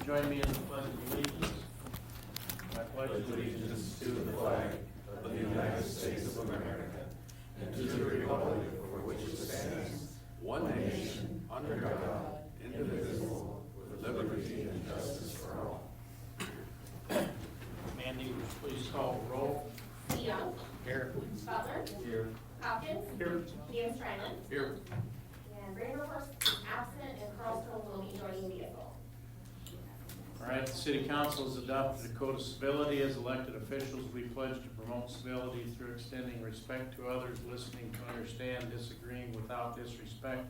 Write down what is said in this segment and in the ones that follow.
join me in the pledge of allegiance? I pledge allegiance to the flag of the United States of America and to the republic for which it stands, one nation, under God, indivisible, with liberty and justice for all. Mandy, please call the roll. Young. Here. Butler. Here. Hopkins. Here. Dan Stryland. Here. And Raymer is absent, and Carlstone will be joining vehicle. All right, the City Council has adopted a code of civility. As elected officials, we pledge to promote civility through extending respect to others, listening to understand, disagreeing without disrespect,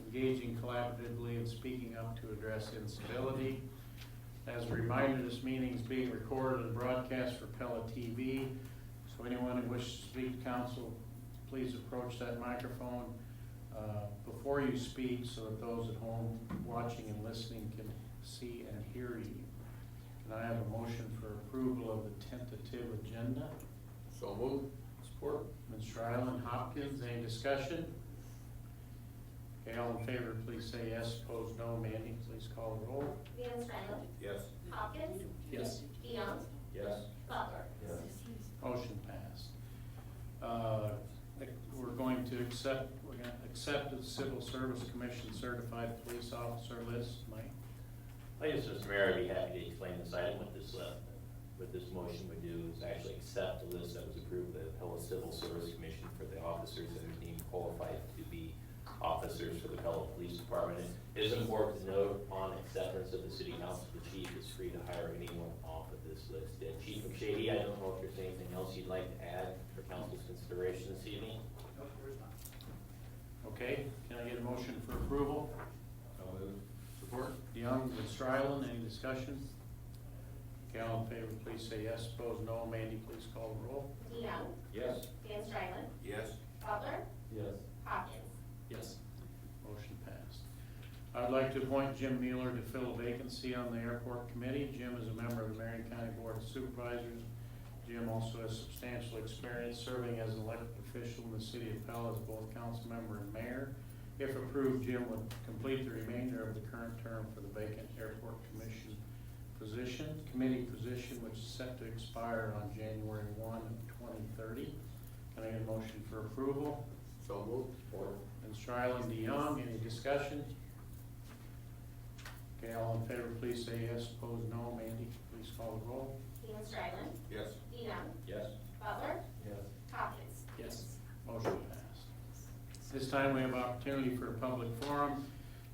engaging collaboratively, and speaking up to address incivility. As a reminder, this meeting is being recorded and broadcast for Pella TV. So anyone who wishes to speak to council, please approach that microphone before you speak so that those at home watching and listening can see and hear you. Can I have a motion for approval of the tentative agenda? So moved. Support. Mr. Ryland, Hopkins, any discussion? Okay, all in favor, please say yes. Opposed, no. Mandy, please call the roll. Dan Stryland. Yes. Hopkins. Yes. Young. Yes. Butler. Yes. Motion passed. We're going to accept the Civil Service Commission Certified Police Officer list. Mike? Yes, Mr. Mayor, I'd be happy to explain this item. What this motion would do is actually accept the list that was approved by the Pella Civil Service Commission for the officers that are deemed qualified to be officers for the Pella Police Department. It is important to note, upon acceptance of the City Council, the Chief is free to hire anyone off of this list. Chief McShady, I don't know if there's anything else you'd like to add for Council's consideration this evening? No, there's not. Okay, can I get a motion for approval? So moved. Support. Young and Stryland, any discussion? Okay, all in favor, please say yes. Opposed, no. Mandy, please call the roll. Young. Yes. Dan Stryland. Yes. Butler. Yes. Hopkins. Yes. Motion passed. I'd like to appoint Jim Mueller to fill a vacancy on the airport committee. Jim is a member of the Marion County Board of Supervisors. Jim also has substantial experience serving as an elected official in the City of Pella as both council member and mayor. If approved, Jim would complete the remainder of the current term for the vacant airport committee position, which is set to expire on January 1 of 2030. Can I get a motion for approval? So moved. Support. And Stryland, DeYoung, any discussion? Okay, all in favor, please say yes. Opposed, no. Mandy, please call the roll. Dan Stryland. Yes. Young. Yes. Butler. Yes. Hopkins. Yes. Motion passed. This time we have opportunity for a public forum.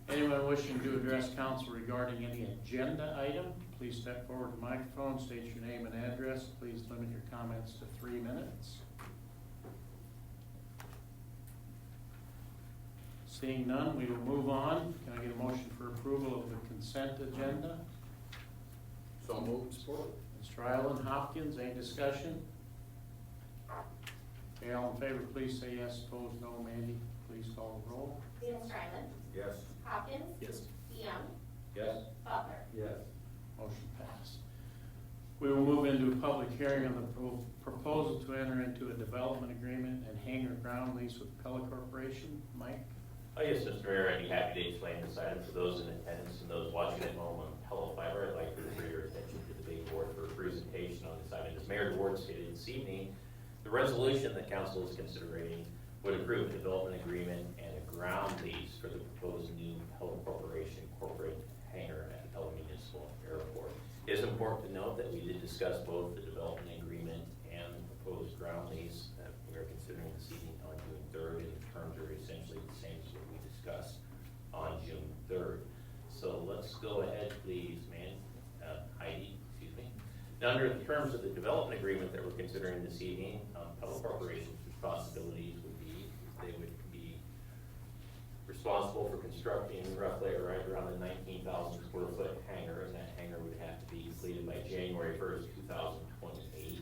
Anyone wishing to address council regarding any agenda item, please step forward to the microphone, state your name and address. Please limit your comments to 3 minutes. Seeing none, we will move on. Can I get a motion for approval of the consent agenda? So moved. Support. Mr. Ryland, Hopkins, any discussion? Okay, all in favor, please say yes. Opposed, no. Mandy, please call the roll. Dan Stryland. Yes. Hopkins. Yes. Young. Yes. Butler. Yes. Motion passed. We will move into a public hearing on the proposal to enter into a development agreement and hangar ground lease with Pella Corporation. Mike? Yes, Mr. Mayor, I'd be happy to explain this item for those in attendance and those watching at home on Pella Fiber. I'd like to refer your attention to the big board for a presentation on this item. As Mayor Ward stated this evening, the resolution that council is considering would approve a development agreement and a ground lease for the proposed new Pella Corporation corporate hangar at the Pella Municipal Airport. It is important to note that we did discuss both the development agreement and the proposed ground lease that we are considering this evening on June 3rd, and the terms are essentially the same as what we discussed on June 3rd. So let's go ahead, please, Heidi, excuse me. Now, under the terms of the development agreement that we're considering this evening, Pella Corporation's responsibilities would be, they would be responsible for constructing roughly right around the 19,000 square foot hangar, and that hangar would have to be completed by January 1st, 2028.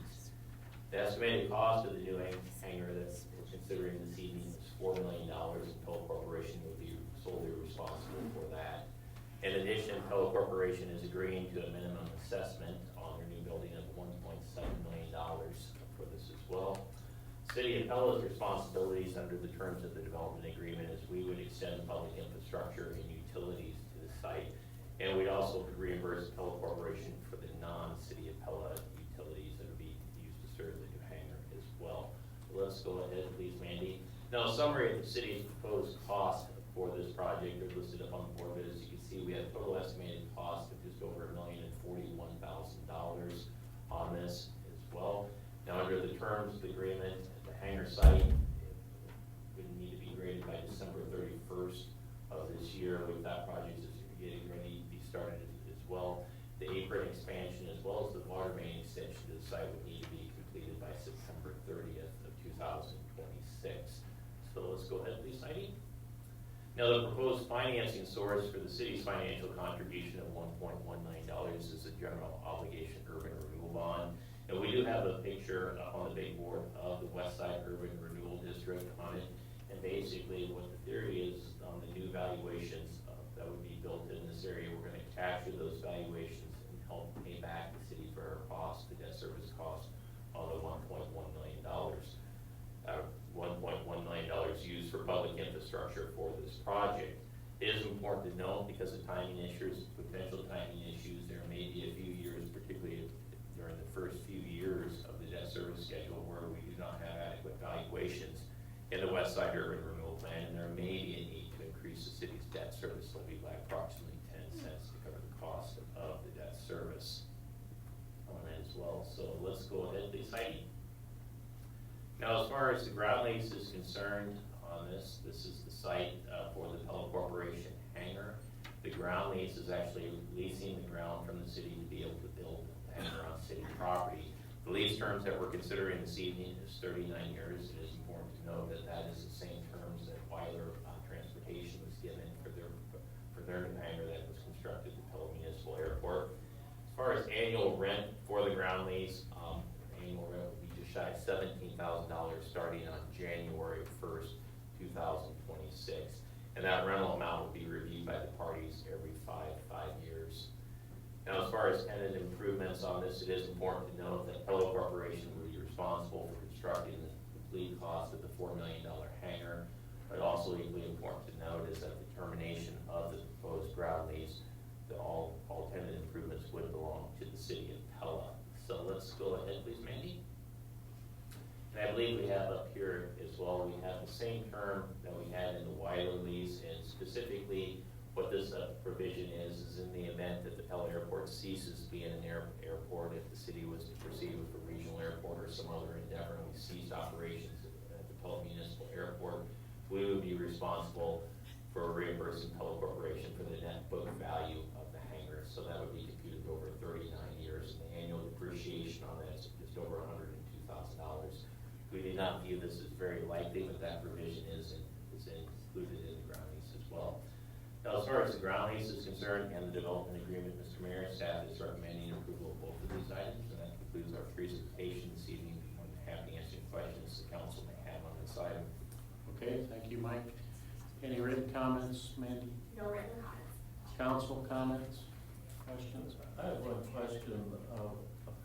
The estimated cost of the new hangar that we're considering this evening is $4 million, and Pella Corporation would be solely responsible for that. In addition, Pella Corporation is agreeing to a minimum assessment on their new building of $1.7 million for this as well. City of Pella's responsibilities under the terms of the development agreement is we would extend public infrastructure and utilities to the site, and we'd also council could reimburse Pella Corporation for the non-City of Pella utilities that would be used to serve the new hangar as well. Let's go ahead, please, Mandy. Now, a summary of the city's proposed cost for this project are listed up on the board, but as you can see, we have total estimated cost of just over $1,041,000 on this as well. Now, under the terms of the agreement, the hangar site would need to be graded by December 31st of this year, with that project is getting ready to be started as well. The apron expansion as well as the water main extension to the site would need to be completed by September 30th of 2026. So let's go ahead, please, Heidi. Now, the proposed financing source for the city's financial contribution of $1.1 million is a general obligation urban renewal bond. And we do have a picture up on the big board of the West Side Urban Renewal District on it. And basically what the theory is on the new valuations that would be built in this area, we're going to capture those valuations and help pay back the city for our cost, the debt service cost on the $1.1 million. $1.1 million used for public infrastructure for this project. It is important to note because of timing issues, potential timing issues, there may be a few years, particularly during the first few years of the debt service schedule, where we do not have adequate valuations in the West Side Urban Renewal Plan, and there may be a need to increase the city's debt service levy by approximately 10 cents to cover the cost of the debt service on that as well. So let's go ahead, please, Heidi. Now, as far as the ground lease is concerned on this, this is the site for the Pella Corporation hangar. The ground lease is actually leasing the ground from the city to be able to build the hangar on city property. The lease terms that we're considering this evening is 39 years. It is important to note that that is the same terms that Weiler Transportation was given for their new hangar that was constructed at Pella Municipal Airport. As far as annual rent for the ground lease, annual rent would be just shy of $17,000 starting on January 1st, 2026. And that rental amount will be reviewed by the parties every five years. Now, as far as tenant improvements on this, it is important to note that Pella Corporation will be responsible for constructing the complete cost of the $4 million hangar. But also equally important to note is that the termination of the proposed ground lease, all tenant improvements would belong to the City of Pella. So let's go ahead, please, Mandy. And I believe we have up here as well, we have the same term that we had in the Weiler lease, and specifically what this provision is in the event that the Pella Airport ceases being an airport, if the city was to proceed with a regional airport or some other endeavor, and we ceased operations at the Pella Municipal Airport, we would be responsible for reimbursing Pella Corporation for the net book value of the hangar. So that would be computed over 39 years, and the annual depreciation on that is just over $102,000. We do not view this as very likely, but that provision is included in the ground lease as well. Now, as far as the ground lease is concerned and the development agreement, Mr. Mayor, staff is recommending approval of both of these items, and that concludes our presentation this evening. I'm happy to answer questions the council may have on this item. Okay, thank you, Mike. Any written comments, Mandy? No written comments. Council comments, questions? I have one question. A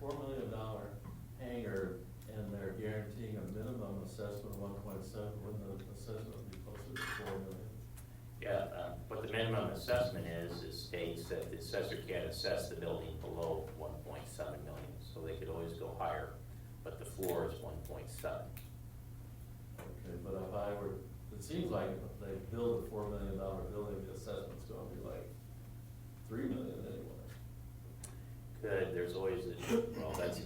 $4 million hangar, and they're guaranteeing a minimum assessment of 1.7. Wouldn't the assessment be closer to $4 million? Yeah, what the minimum assessment is states that the assessor can't assess the building below 1.7 million, so they could always go higher, but the floor is 1.7. Okay, but if I were, it seems like if they build a $4 million building, the assessment's gonna be like $3 million anyway. Good, there's always well, that's a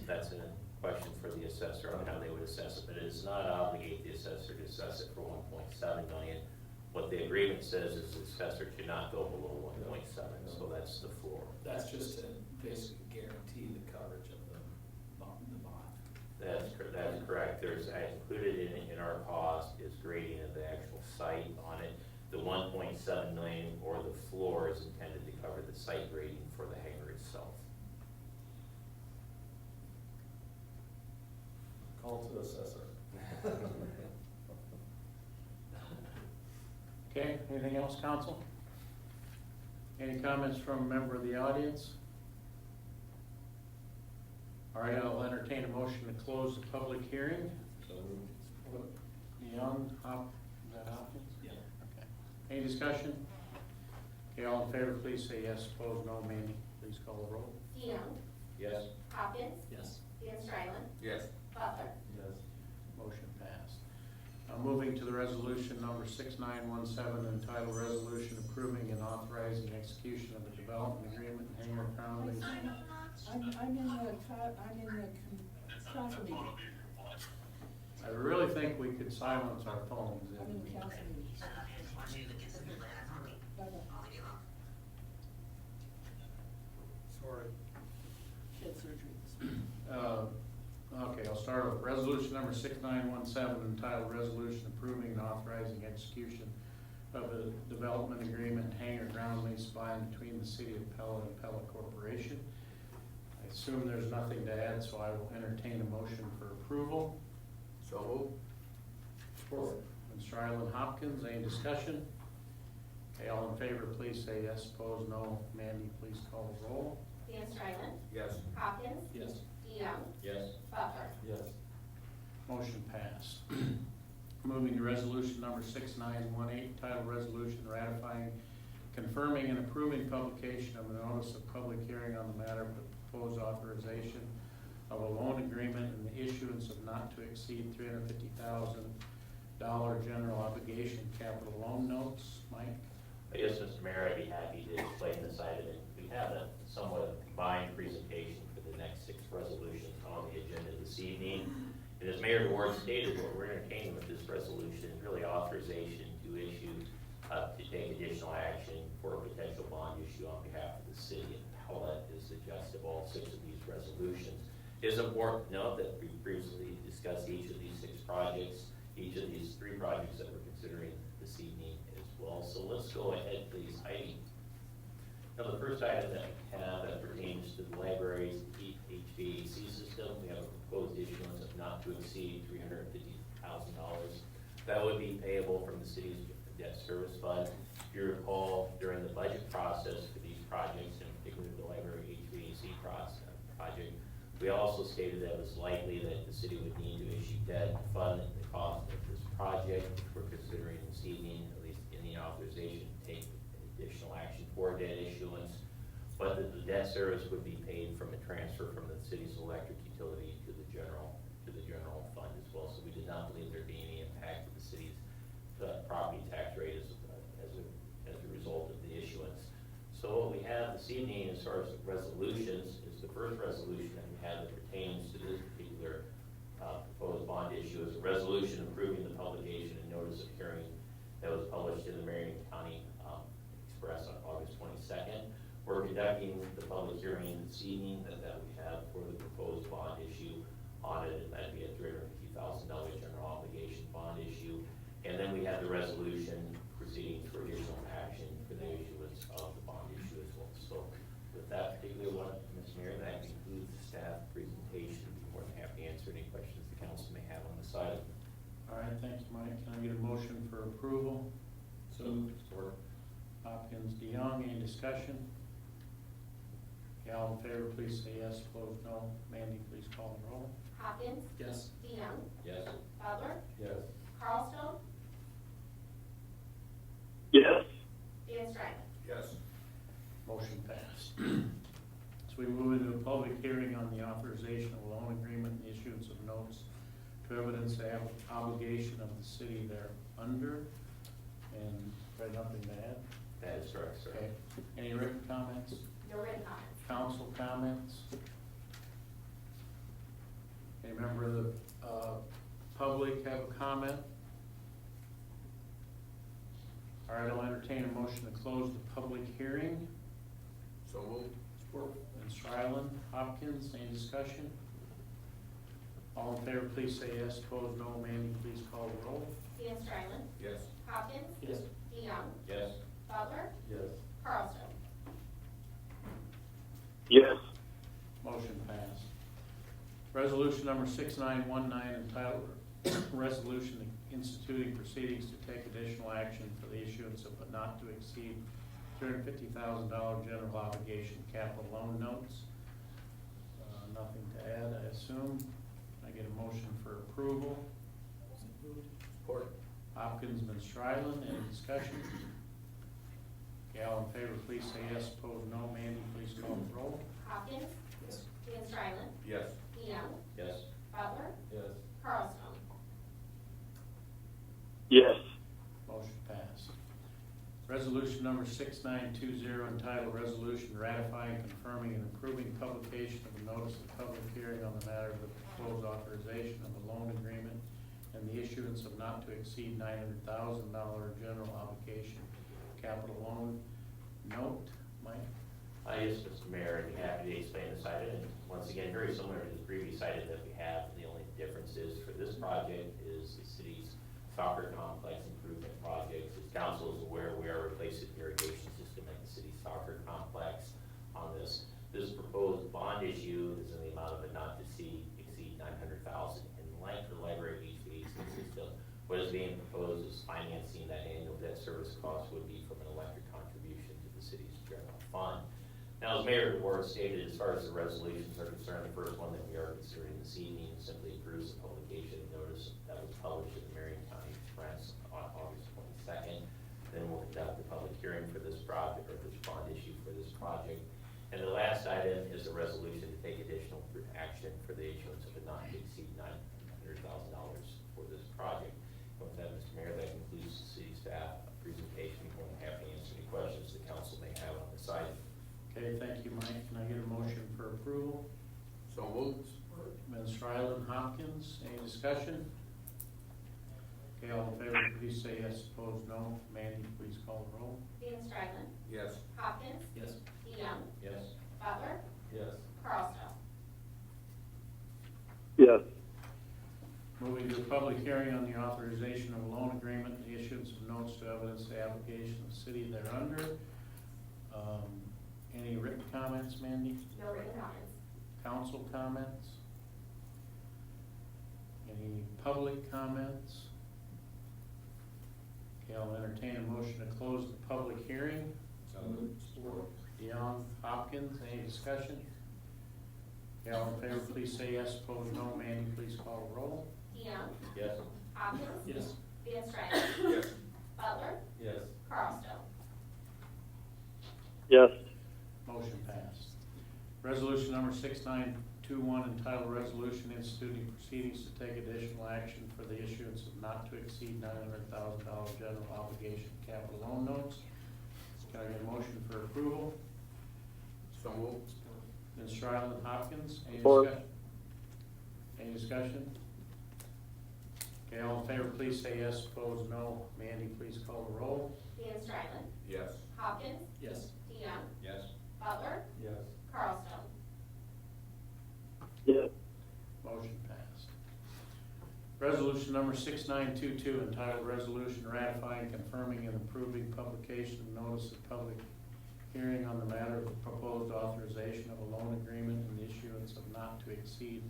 question for the assessor on how they would assess it, but it does not obligate the assessor to assess it for 1.7 million. What the agreement says is the assessor cannot go below 1.7, so that's the floor. That's just to basically guarantee the coverage of the bond. That's correct. There's included in our cost is grading of the actual site on it. The 1.7 million or the floor is intended to cover the site grading for the hangar itself. Call to assessor. Okay, anything else, council? Any comments from a member of the audience? All right, I'll entertain a motion to close the public hearing. So, Young, is that Hopkins? yeah. Okay. Any discussion? Okay, all in favor, please say yes. Opposed, no. Mandy, please call the roll. DeYoung, Yes. Hopkins, Yes. Van Strylen, Yes. Butler. Yes. Motion passed. Moving to the resolution number 6917, entitled Resolution Approving and Authorizing Execution of the Development Agreement in Hangar Crown Lease. I'm in the council meeting. I really think we could silence our phones. I'm in the council meeting. Bye-bye. Sorry. Kid surgery. Okay, I'll start with resolution number 6917, entitled Resolution Approving and Authorizing Execution of a Development Agreement Hangar Ground Lease by and between the City of Pella and Pella Corporation. I assume there's nothing to add, so I will entertain a motion for approval. So moved. Support. Van Strylen, Hopkins, any discussion? Okay, all in favor, please say yes. Opposed, no. Mandy, please call the roll. Van Strylen, Yes. Hopkins, Yes. DeYoung, Yes. Butler. Yes. Motion passed. Moving to resolution number 6918, titled Resolution Ratifying, Confirming and Approving Publication of a Notice of Public Hearing on the matter of proposed authorization of a loan agreement and the issuance of not to exceed $350,000 general obligation capital loan notes. Mike? Yes, Mr. Mayor, I'd be happy to explain this item. We have a somewhat combined presentation for the next 6 resolutions on the agenda this evening. And as Mayor Ward stated, what we're entertaining with this resolution is really authorization to issue, to take additional action for a potential bond issue on behalf of the city. And Pella is the gist of all 6 of these resolutions. It is important to note that we previously discussed each of these 6 projects, each of these 3 projects that we're considering this evening as well. So let's go ahead, please, Heidi. Now, the first item that we have that pertains to the library's HVAC system, we have a proposed issuance of not to exceed $350,000. That would be payable from the city's debt service fund. If you recall, during the budget process for these projects, in particular the library HVAC project, we also stated that it was likely that the city would need to issue debt to fund the cost of this project, which we're considering this evening, at least in the authorization to take additional action for debt issuance. But the debt service would be paid from a transfer from the city's electric utility to the general fund as well. So we did not believe there'd be any impact to the city's property tax rate as a result of the issuance. So what we have this evening as far as resolutions is the first resolution that we have that pertains to this particular proposed bond issue is a resolution approving the publication and notice of hearing that was published in the Marion County Express on August 22nd. We're conducting the public hearing this evening that we have for the proposed bond issue on it, and that'd be a $350,000 general obligation bond issue. And then we have the resolution proceeding for additional action for the issuance of the bond issue as well. So with that particular one, Ms. Mayor, that concludes the staff presentation. I'd be more than happy to answer any questions the council may have on this item. All right, thanks, Mike. Can I get a motion for approval? Support. Hopkins, DeYoung, any discussion? Okay, all in favor, please say yes. Opposed, no. Mandy, please call the roll. Hopkins, Yes. DeYoung, Yes. Butler, Yes. Carlstone, yes, Van Strylen. Yes. Motion passed. So we move into a public hearing on the authorization of a loan agreement and issuance of notes to evidence the obligation of the city there under. And right, nothing to add? That is correct, sir. Okay. Any written comments? No written comments. Council comments? Any member of the public have a comment? All right, I'll entertain a motion to close the public hearing. So moved. Van Strylen, Hopkins, any discussion? All in favor, please say yes. Opposed, no. Mandy, please call the roll. Van Strylen, Yes. Hopkins, Yes. DeYoung, Yes. Butler, Yes. Carlstone. yes, Motion passed. Resolution number 6919, entitled Resolution Instituting Proceedings to Take Additional Action for the Issuance of but not to exceed $350,000 general obligation capital loan notes. Nothing to add, I assume. I get a motion for approval. Support. Hopkins, Van Strylen, any discussion? Okay, all in favor, please say yes. Opposed, no. Mandy, please call the roll. Hopkins, Yes. Van Strylen, Yes. DeYoung, Yes. Butler, Yes. Carlstone. yes, Motion passed. Resolution number 6920 entitled Resolution Ratifying, Confirming, and Approving Publication of a Notice of Public Hearing on the matter of the proposed authorization of a loan agreement and the issuance of not to exceed $900,000 general obligation capital loan note. Mike? Yes, Mr. Mayor, I'd be happy to explain this item. And once again, very similar to the previous item that we have. The only difference is for this project is the city's soccer complex improvement project. As council is aware, we are replacing the irrigation system at the city's soccer complex on this. This proposed bond issue is in the amount of a not to exceed $900,000. And like the library HVAC system, what is being proposed is financing that annual debt service cost would be from an electric contribution to the city's general fund. Now, as Mayor Ward stated, as far as the resolutions are concerned, the first one that we are considering this evening simply approves the publication notice that was published in the Marion County Express on August 22nd. Then we'll conduct the public hearing for this project, or this bond issue for this project. And the last item is a resolution to take additional action for the issuance of a not to exceed $900,000 for this project. And with that, Mr. Mayor, that concludes the city staff presentation. We're going to have to answer any questions the council may have on this item. Okay, thank you, Mike. Can I get a motion for approval? So moved. Van Strylen, Hopkins, any discussion? Okay, all in favor, please say yes. Opposed, no. Mandy, please call the roll. Van Strylen, Yes. Hopkins, Yes. DeYoung, Yes. Butler, Yes. Carlstone. yes, Moving to a public hearing on the authorization of a loan agreement and the issuance of notes to evidence the application of the city thereunder. Any written comments, Mandy? No written comments. Council comments? Any public comments? Okay, I'll entertain a motion to close the public hearing. So moved. Support. DeYoung, Hopkins, any discussion? Okay, all in favor, please say yes. Opposed, no. Mandy, please call the roll. DeYoung, Yes. Hopkins, Yes. Van Strylen, Yes. Butler, Yes. Carlstone. yes, Motion passed. Resolution number 6921 entitled Resolution Instituting Proceedings to Take Additional Action for the Issuance of Not to Exceed $900,000 General Obligation Capital Loan Notes. Can I get a motion for approval? So moved. Ms. Strylen, Hopkins, any Support. discussion? Any discussion? Okay, all in favor, please say yes. Opposed, no. Mandy, please call the roll. Van Strylen, Yes. Hopkins, Yes. DeYoung, Yes. Butler, Yes. Carlstone. yes, Motion passed. Resolution number 6922 entitled Resolution Ratifying, Confirming, and Approving Publication of Notice of Public Hearing on the matter of the proposed authorization of a loan agreement and the issuance of not to exceed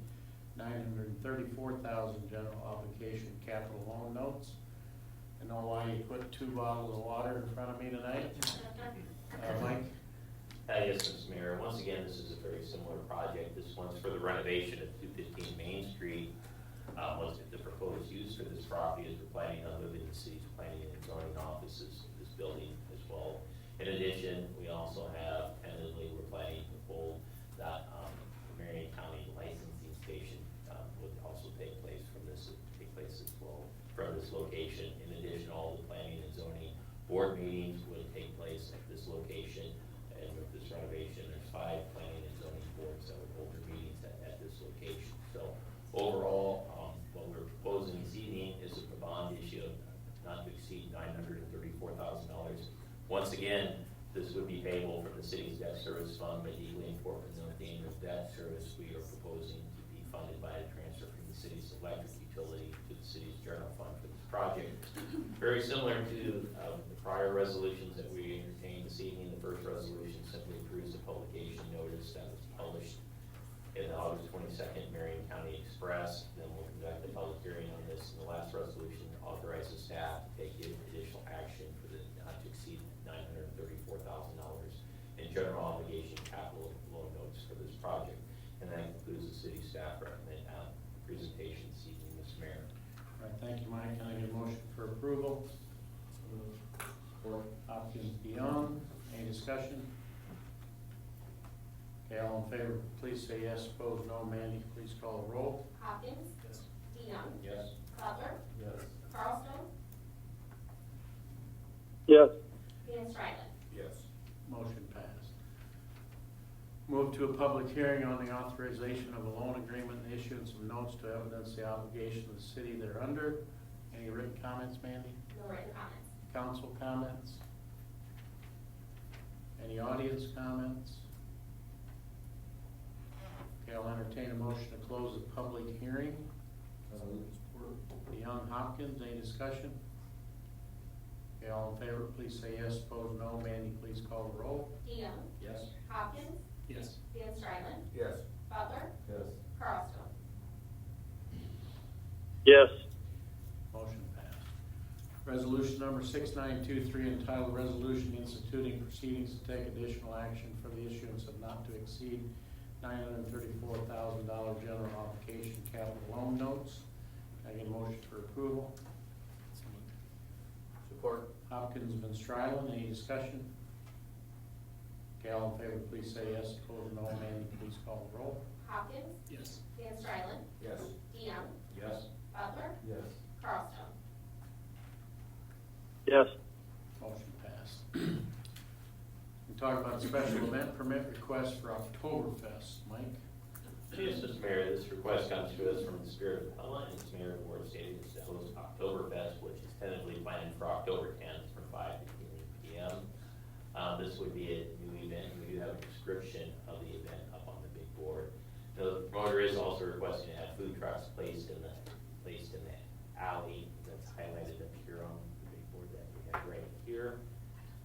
$934,000 general obligation capital loan notes. I know why you put 2 bottles of water in front of me tonight. Mike? Yes, Mr. Mayor. Once again, this is a very similar project. This one's for the renovation of 215 Main Street. The proposed use for this property is we're planning on moving the city's planning and zoning offices in this building as well. In addition, we also have tentatively, we're planning to pull that Marion County licensing station would also take place as well from this location. In addition, all the planning and zoning board meetings would take place at this location. And with this renovation, there's 5 planning and zoning boards that would hold their meetings at this location. So overall, what we're proposing this evening is a bond issue of not to exceed $934,000. Once again, this would be payable from the city's debt service fund, but equally important to note, the annual debt service we are proposing to be funded by a transfer from the city's electric utility to the city's general fund for this project. Very similar to the prior resolutions that we entertained this evening. The first resolution simply approves the publication notice that was published in the August 22nd Marion County Express. Then we'll conduct a public hearing on this. And the last resolution authorizes staff to take additional action for the not to exceed $934,000 in general obligation capital loan notes for this project. And that concludes the city staff presentation this evening, Mr. Mayor. All right, thank you, Mike. Can I get a motion for approval? Hopkins, DeYoung, discussion? Okay, all in favor, please say yes. Opposed, no. Mandy, please call the roll. Hopkins. Yes. DeYoung. Yes. Butler. Yes. Carlstone. yes, Van Strylen. Yes. Motion passed. Move to a public hearing on the authorization of a loan agreement and issuance of notes to evidence the obligation of the city thereunder. Any written comments, Mandy? No written comments. Council comments? Any audience comments? Okay, I'll entertain a motion to close the public hearing. DeYoung, Hopkins, any discussion? Okay, all in favor, please say yes. Opposed, no. Mandy, please call the roll. DeYoung. Yes. Hopkins. Yes. Van Strylen. Yes. Butler. Yes. Carlstone. yes, Motion passed. Resolution number 6923 entitled Resolution Instituting Proceedings to Take Additional Action for the Issuance of Not to Exceed $934,000 General Obligation Capital Loan Notes. Can I get a motion for approval? Support. Hopkins, Van Strylen, any discussion? Okay, all in favor, please say yes. Opposed, no. Mandy, please call the roll. Hopkins. Yes. Van Strylen. Yes. DeYoung. Yes. Butler. Yes. Carlstone. yes, Motion passed. We talk about special event permit request for Oktoberfest. Mike? Yes, Mr. Mayor, this request comes to us from the Spirit of Pella, and its mayor board stated to host Oktoberfest, which is tentatively planned for October 10th from 5 to 8 p.m. This would be a new event. We do have a description of the event up on the big board. The promoter is also requesting to have food trucks placed in the alley that's highlighted up here on the big board that we have right here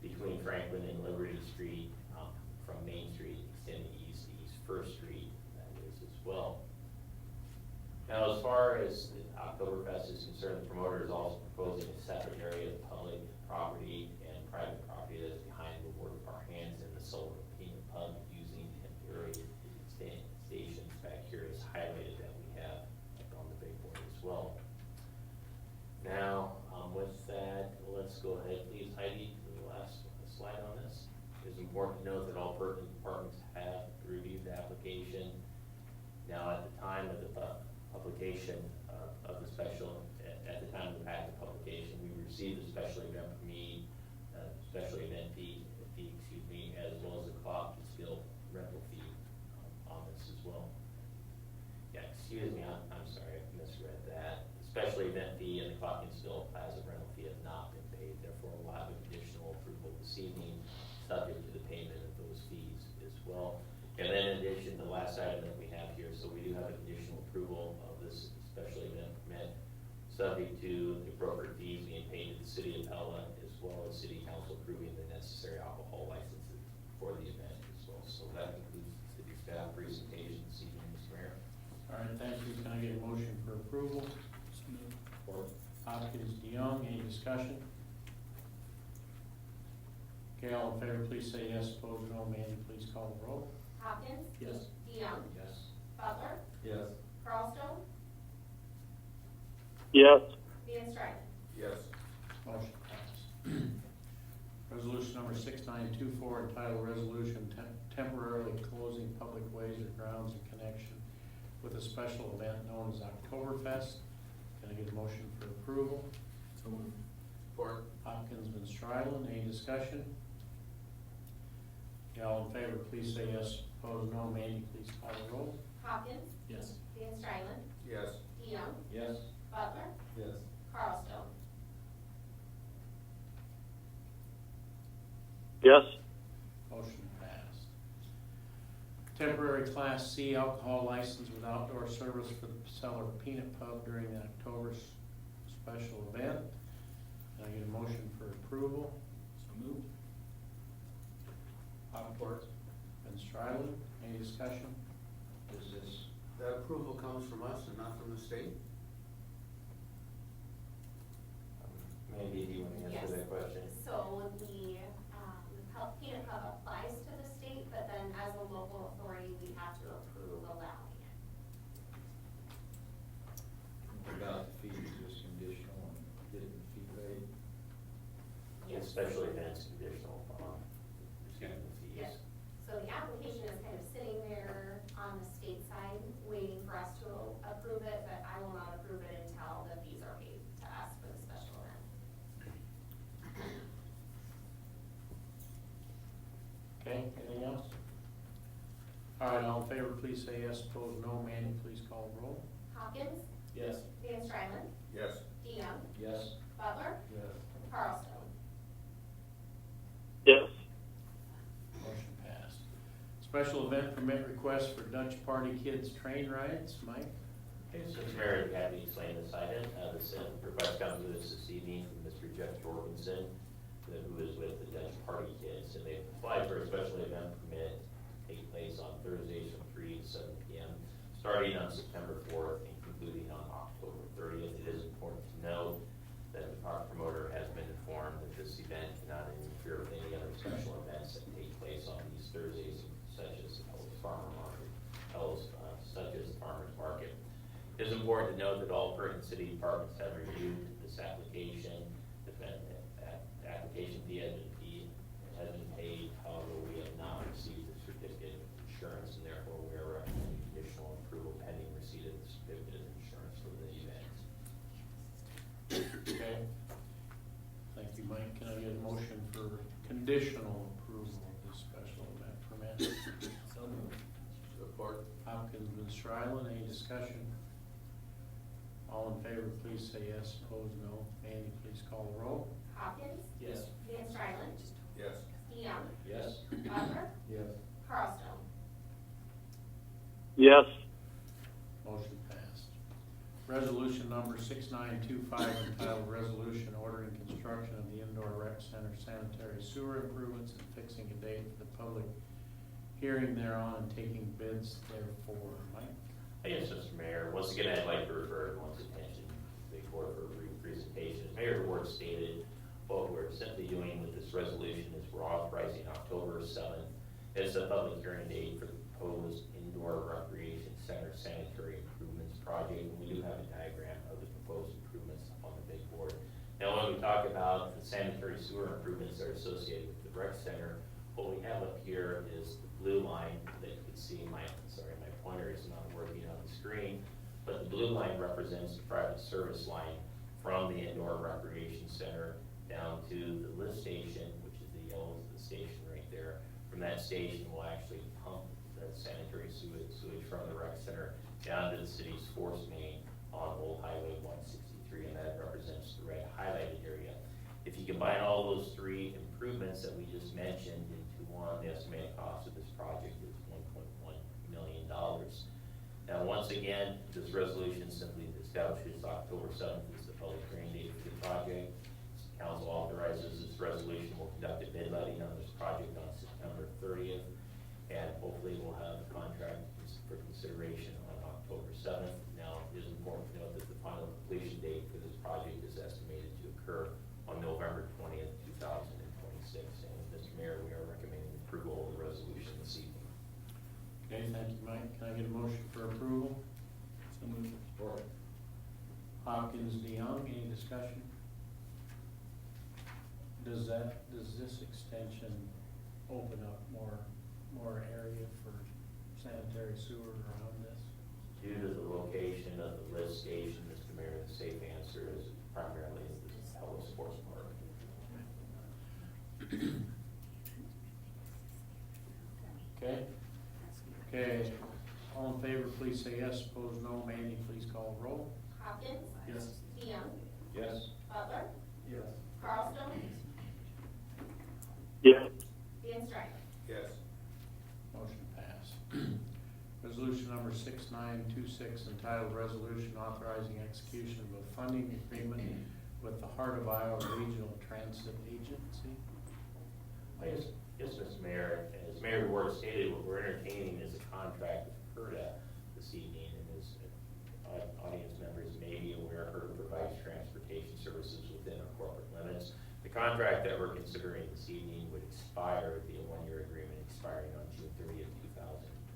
between Franklin and Liberty Street, from Main Street extending east to East First Street, that is as well. Now, as far as the Oktoberfest is concerned, the promoter is also proposing a separate area of public property and private property that is behind the Ward of Our Hands and the Solar Peanut Pub, using temporary stations back here as highlighted that we have up on the big board as well. Now, with that, let's go ahead, please, Heidi, to the last slide on this. It is important to note that all pertinent departments have reviewed the application. Now, at the time of the publication of the special, at the time of the packet publication, we received the special event fee, as well as the clock and steel rental fee on this as well. Yeah, excuse me, I'm sorry, I misread that. The special event fee and the clock and steel plaza rental fee have not been paid, therefore we'll have a conditional approval this evening, subject to the payment of those fees as well. And then in addition, the last item that we have here, so we do have a conditional approval of this special event permit, subject to the appropriate fees being paid to the City of Pella, as well as City Council approving the necessary alcohol licenses for the event as well. So that concludes the city staff presentation this evening, Mr. Mayor. All right, thank you. Can I get a motion for approval? So moved. Hopkins, DeYoung, any discussion? Okay, all in favor, please say yes. Opposed, no. Mandy, please call the roll. Hopkins. Yes. DeYoung. Yes. Butler. Yes. Carlstone. yes, Van Strylen. Yes. Motion passed. Resolution number 6924 entitled Resolution Temporarily Closing Public Ways or Grounds in Connection with a Special Event Known as Oktoberfest. Can I get a motion for approval? So moved. Support. Hopkins, Van Strylen, any discussion? Okay, all in favor, please say yes. Opposed, no. Mandy, please call the roll. Hopkins. Yes. Van Strylen. Yes. DeYoung. Yes. Butler. Yes. Carlstone. yes, Motion passed. Temporary Class C alcohol license with outdoor service for the Pella Peanut Pub during the October special event. Can I get a motion for approval? So moved. Support. Van Strylen, any discussion? That approval comes from us and not from the state? Mandy, do you want to answer that question? So the peanut pub applies to the state, but then as a local authority, we have to approve allowing it. About the fee, just conditional and getting the fee paid. Yes, special events conditional upon in favor, please say yes. Opposed, no. Manny, please call the roll. Hopkins, Yes. Van Strylen, Yes. DeYoung, Yes. Butler, Yes. Carlstone. yes, Motion passed. Special event permit request for Dutch Party Kids train rides. Mike? Okay, so Mr. Mayor, I'd happy to explain this item. This request comes to us this evening from Mr. Jeff Jorgensen, who is with the Dutch Party Kids, and they've applied for a special event permit to take place on Thursdays from 3 to 7 p.m., starting on September 4th and concluding on October 30th. It is important to note that the park promoter has been informed that this event cannot interfere with any other special events that take place on these Thursdays, such as the Pella's Farmer Market, such as the Farmer's Market. It is important to note that all pertinent city departments have reviewed this application. The application fee has been paid, however, we have not received the certificate of insurance, and therefore we are recommending conditional approval pending receipt of the certificate of insurance for the event. Okay. Thank you, Mike. Can I get a motion for conditional approval of this special event permit? So moved. Support. Hopkins and Strylen, any discussion? All in favor, please say yes. Opposed, no. Manny, please call the roll. Hopkins, Yes. Van Strylen, Yes. DeYoung, Yes. Butler, Yes. Carlstone. yes, Motion passed. Resolution number 6925 entitled Resolution Ordering Construction of the Indoor Rec Center Sanitary Sewer Improvements and fixing a date for the public hearing thereon and taking bids therefore. Mike? Yes, Mr. Mayor, once again, I'd like to refer everyone's attention to the board for a brief presentation. As Mayor Ward stated, what we're simply doing with this resolution is we're authorizing October 7th as a public hearing date for the proposed indoor recreation center sanitary improvements project. And we do have a diagram of the proposed improvements on the big board. Now, when we talk about the sanitary sewer improvements that are associated with the rec center, what we have up here is the blue line that you can see. My pointer is not working on the screen, but the blue line represents the private service line from the indoor recreation center down to the lift station, which is the yellow station right there. From that station, we'll actually pump the sanitary sewage from the rec center down to the city's force main on Old Highway 163, and that represents the red highlighted area. If you combine all those three improvements that we just mentioned into one, the estimated cost of this project is $1.1 million. Now, once again, this resolution simply establishes October 7th as the public hearing date for the project. Council authorizes this resolution. We'll conduct a bid letting on this project on September 30th, and hopefully we'll have the contract for consideration on October 7th. Now, it is important to note that the final completion date for this project is estimated to occur on November 20th, 2026. And Mr. Mayor, we are recommending approval of the resolution this evening. Okay, thank you, Mike. Can I get a motion for approval? So moved. Support. Hopkins, DeYoung, any discussion? Does this extension open up more area for sanitary sewer around this? Due to the location of the lift station, Mr. Mayor, the safe answer is primarily the Pella Sports Park. Okay, all in favor, please say yes. Opposed, no. Mandy, please call the roll. Hopkins, Yes. DeYoung, Yes. Butler, Yes. Carlstone, yes, Van Strylen. Yes. Motion passed. Resolution number 6926 entitled Resolution Authorizing Execution of a Funding Agreement with the Heart of Iowa Regional Transit Agency. Yes, Mr. Mayor, as Mayor Ward stated, what we're entertaining is a contract with HERDA this evening, and as audience members may be aware, HERDA provides transportation services within our corporate limits. The contract that we're considering this evening would expire, be a one-year agreement expiring on June 30th,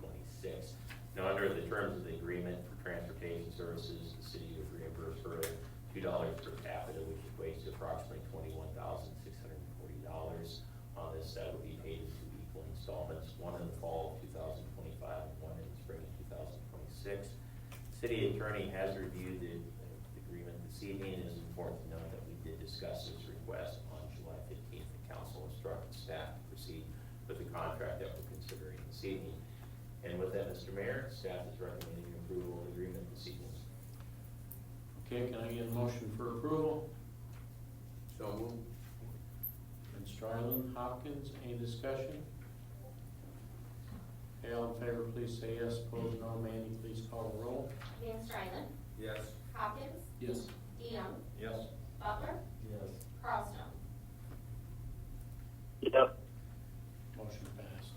2026. Now, under the terms of the agreement for transportation services, the city would reimburse HERDA $2 per capita, which equates to approximately $21,640. On this, that would be paid in two equal installments, one in the fall of 2025 and one in the spring of 2026. City attorney has reviewed the agreement this evening. It is important to note that we did discuss this request on July 15th. The council instructed staff to proceed with the contract that we're considering this evening. And with that, Mr. Mayor, staff is recommending approval of the agreement this evening. Okay, can I get a motion for approval? So moved. And Stryland, Hopkins, any discussion? Okay, all in favor, please say yes. Opposed, no. Mandy, please call the roll. Van Strylen, Yes. Hopkins, Yes. DeYoung, Yes. Butler, Yes. Carlstone. yes, Motion passed.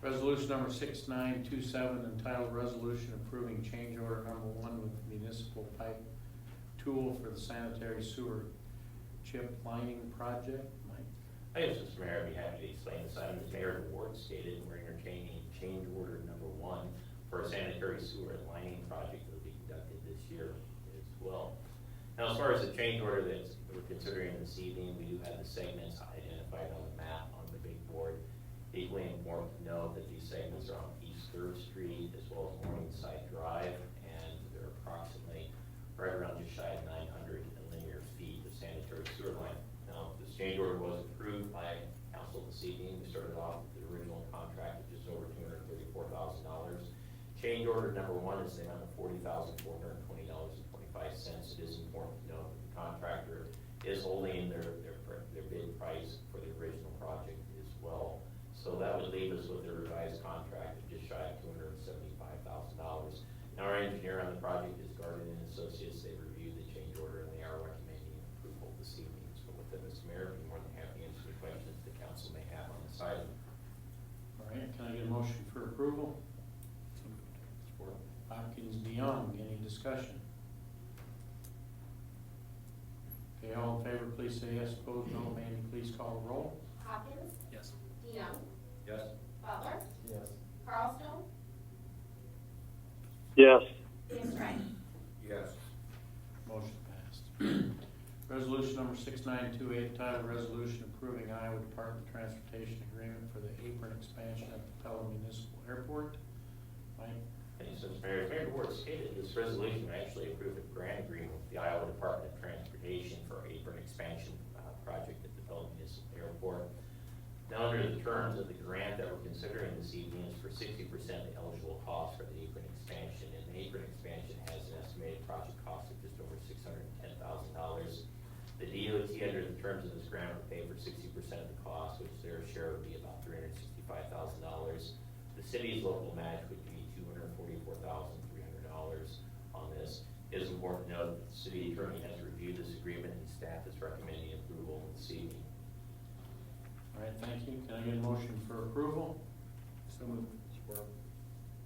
Resolution number 6927, entitled Resolution Approving Change Order Number 1 with Municipal Pipe Tool for the Sanitary Sewer Chip Lining Project. Mike? Yes, Mr. Mayor, I'd be happy to explain this item. As Mayor Ward stated, we're entertaining change order number 1 for a sanitary sewer lining project that will be conducted this year as well. Now, as far as the change order that we're considering this evening, we do have the segments identified on the map on the big board. Equally important to note that these segments are on East 3rd Street as well as Morningside Drive, and they're approximately right around just shy of 900 linear feet of sanitary sewer line. Now, this change order was approved by council this evening. We started off with the original contract of just over $234,000. Change order number 1 is the amount of $40,420.25. It is important to note that the contractor is holding their bid price for the original project as well. So that would leave us with the revised contract of just shy of $275,000. Now, our engineer on the project is Garden and Associates. They reviewed the change order and they are recommending approval this evening. So with that, Mr. Mayor, I'd be more than happy to answer the questions the council may have on this item. All right, can I get a motion for approval? Support. Hopkins, DeYoung, any discussion? Okay, all in favor, please say yes. Opposed, no. Mandy, please call the roll. Hopkins, Yes. DeYoung, Yes. Butler, Yes. Carlstone, yes, Van Strylen. Yes. Motion passed. Resolution number 6928, entitled Resolution Approving Iowa Department of Transportation Agreement for the apron expansion at the Pella Municipal Airport. Mike? Thank you, Mr. Mayor. As Mayor Ward stated, this resolution actually approved a grant agreement with the Iowa Department of Transportation for apron expansion project at the Pella Municipal Airport. Now, under the terms of the grant that we're considering this evening is for 60% of the eligible cost for the apron expansion, and the apron expansion has an estimated project cost of just over $610,000. The DOT, under the terms of this grant, would pay for 60% of the cost, which their share would be about $365,000. The city's local match would be $244,300 on this. It is important to note that the city attorney has reviewed this agreement and staff is recommending approval this evening. All right, thank you. Can I get a motion for approval? So moved. Support.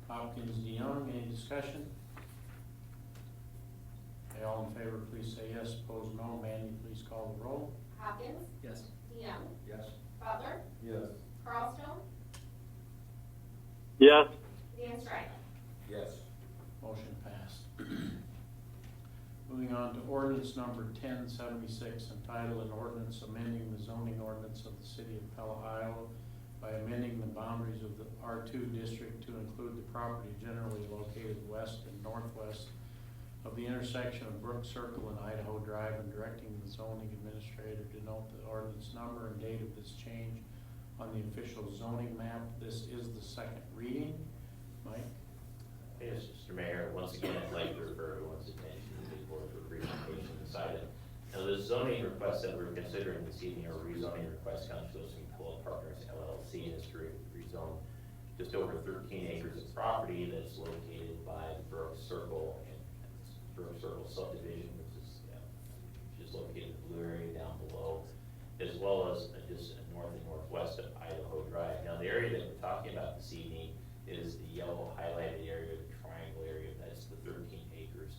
Hopkins, DeYoung, any discussion? Okay, all in favor, please say yes. Opposed, no. Mandy, please call the roll. Hopkins, Yes. DeYoung, Yes. Butler, Yes. Carlstone, yes, Van Strylen. Yes. Motion passed. Moving on to ordinance number 1076, entitled an ordinance amending the zoning ordinance of the City of Pella, Iowa by amending the boundaries of the R2 district to include the property generally located west and northwest of the intersection of Brook Circle and Idaho Drive, and directing the zoning administrator to note the ordinance number and date of this change on the official zoning map. This is the second reading. Mike? Yes, Mr. Mayor, once again, I'd like to refer everyone's attention to the board for presentation of this item. Now, the zoning request that we're considering this evening, or rezoning request, comes to us from Pella Partners LLC, and is to rezone just over 13 acres of property that's located by the Brook Circle and Brook Circle subdivision, which is located in the blue area down below, as well as just north and northwest of Idaho Drive. Now, the area that we're talking about this evening is the yellow highlighted area, the triangle area. That's the 13 acres.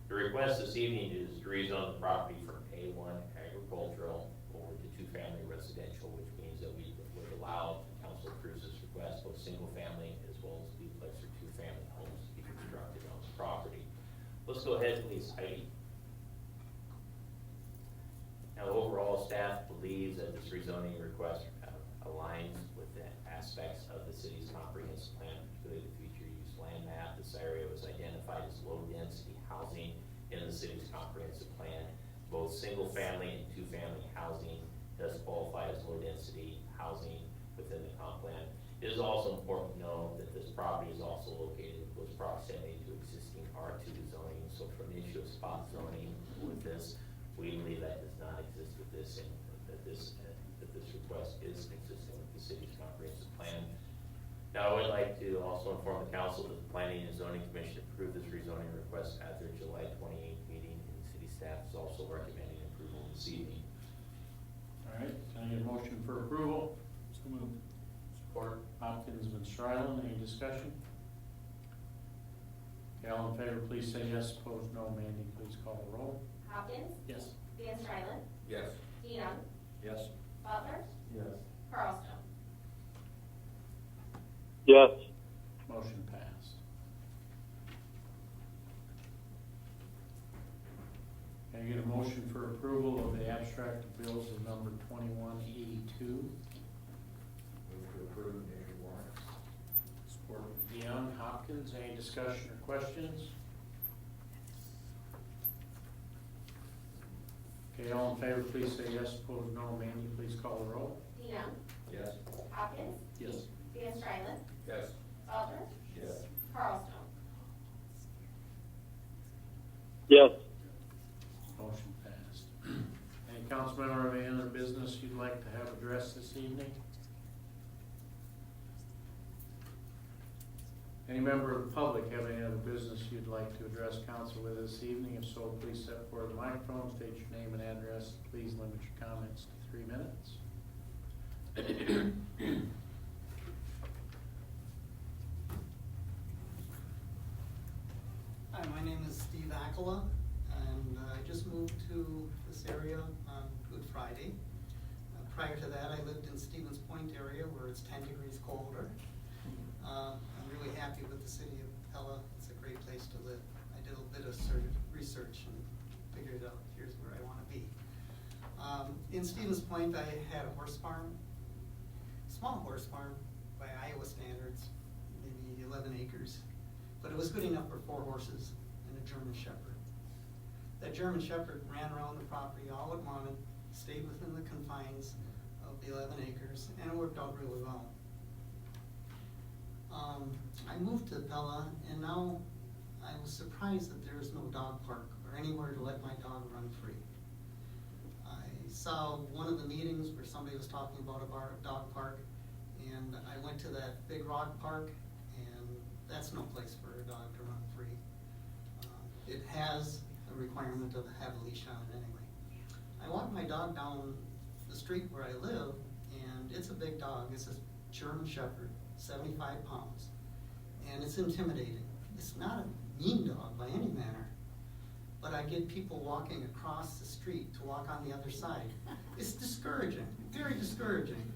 The request this evening is to rezone the property from A1 agricultural over to 2-family residential, which means that we would allow, the council approves this request, both single family as well as duplex or 2-family homes to be constructed on the property. Let's go ahead, please, Heidi. Now, overall, staff believes that this rezoning request aligns with the aspects of the city's comprehensive plan, particularly the future use land map. This area was identified as low-density housing in the city's comprehensive plan. Both single-family and 2-family housing does qualify as low-density housing within the comp plan. It is also important to know that this property is also located in close proximity to existing R2 zoning. So from the issue of spot zoning with this, we believe that does not exist with this, and that this request is consistent with the city's comprehensive plan. Now, I would like to also inform the council that the Planning and Zoning Commission approved this rezoning request at their July 28th meeting, and the city staff is also recommending approval this evening. All right, can I get a motion for approval? So moved. Support. Hopkins and Stryland, any discussion? Okay, all in favor, please say yes. Opposed, no. Mandy, please call the roll. Hopkins, Yes. Van Strylen, Yes. DeYoung, Yes. Butler, Yes. Carlstone. yes, Motion passed. Can I get a motion for approval of the abstract of bills of number 2182? Move to approve major warrants. Support. DeYoung, Hopkins, any discussion or questions? Okay, all in favor, please say yes. Opposed, no. Mandy, please call the roll. DeYoung, Yes. Hopkins, Yes. Van Strylen, Yes. Butler, Yes. Carlstone. yes. Motion passed. Any council member or any other business you'd like to have addressed this evening? Any member of the public have any other business you'd like to address council with this evening? If so, please step forward to the microphone, state your name and address. Please limit your comments to 3 minutes. Hi, my name is Steve Akala, and I just moved to this area on Good Friday. Prior to that, I lived in Stevens Point area where it's 10 degrees colder. I'm really happy with the City of Pella. It's a great place to live. I did a bit of research and figured out here's where I want to be. In Stevens Point, I had a horse farm, small horse farm by Iowa standards, maybe 11 acres. But it was good enough for 4 horses and a German Shepherd. That German Shepherd ran around the property all it wanted, stayed within the confines of the 11 acres, and it worked out really well. I moved to Pella, and now I was surprised that there is no dog park or anywhere to let my dog run free. I saw one of the meetings where somebody was talking about a dog park, and I went to that Big Rock Park, and that's no place for a dog to run free. It has a requirement of have a leash on it anyway. I walked my dog down the street where I live, and it's a big dog. It's a German Shepherd, 75 pounds, and it's intimidating. It's not a mean dog by any manner, but I get people walking across the street to walk on the other side. It's discouraging, very discouraging.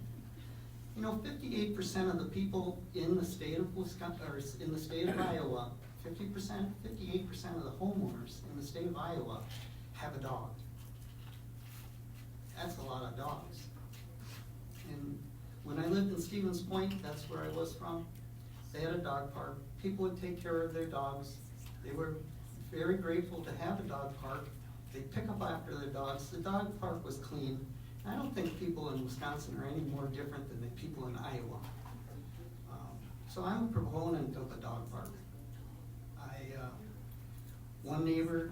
You know, 58% of the people in the state of Wisconsin, or in the state of Iowa, 58% of the homeowners in the state of Iowa have a dog. That's a lot of dogs. And when I lived in Stevens Point, that's where I was from, they had a dog park. People would take care of their dogs. They were very grateful to have a dog park. They pick up after their dogs. The dog park was clean. I don't think people in Wisconsin are any more different than the people in Iowa. So I'm a proponent of a dog park. One neighbor,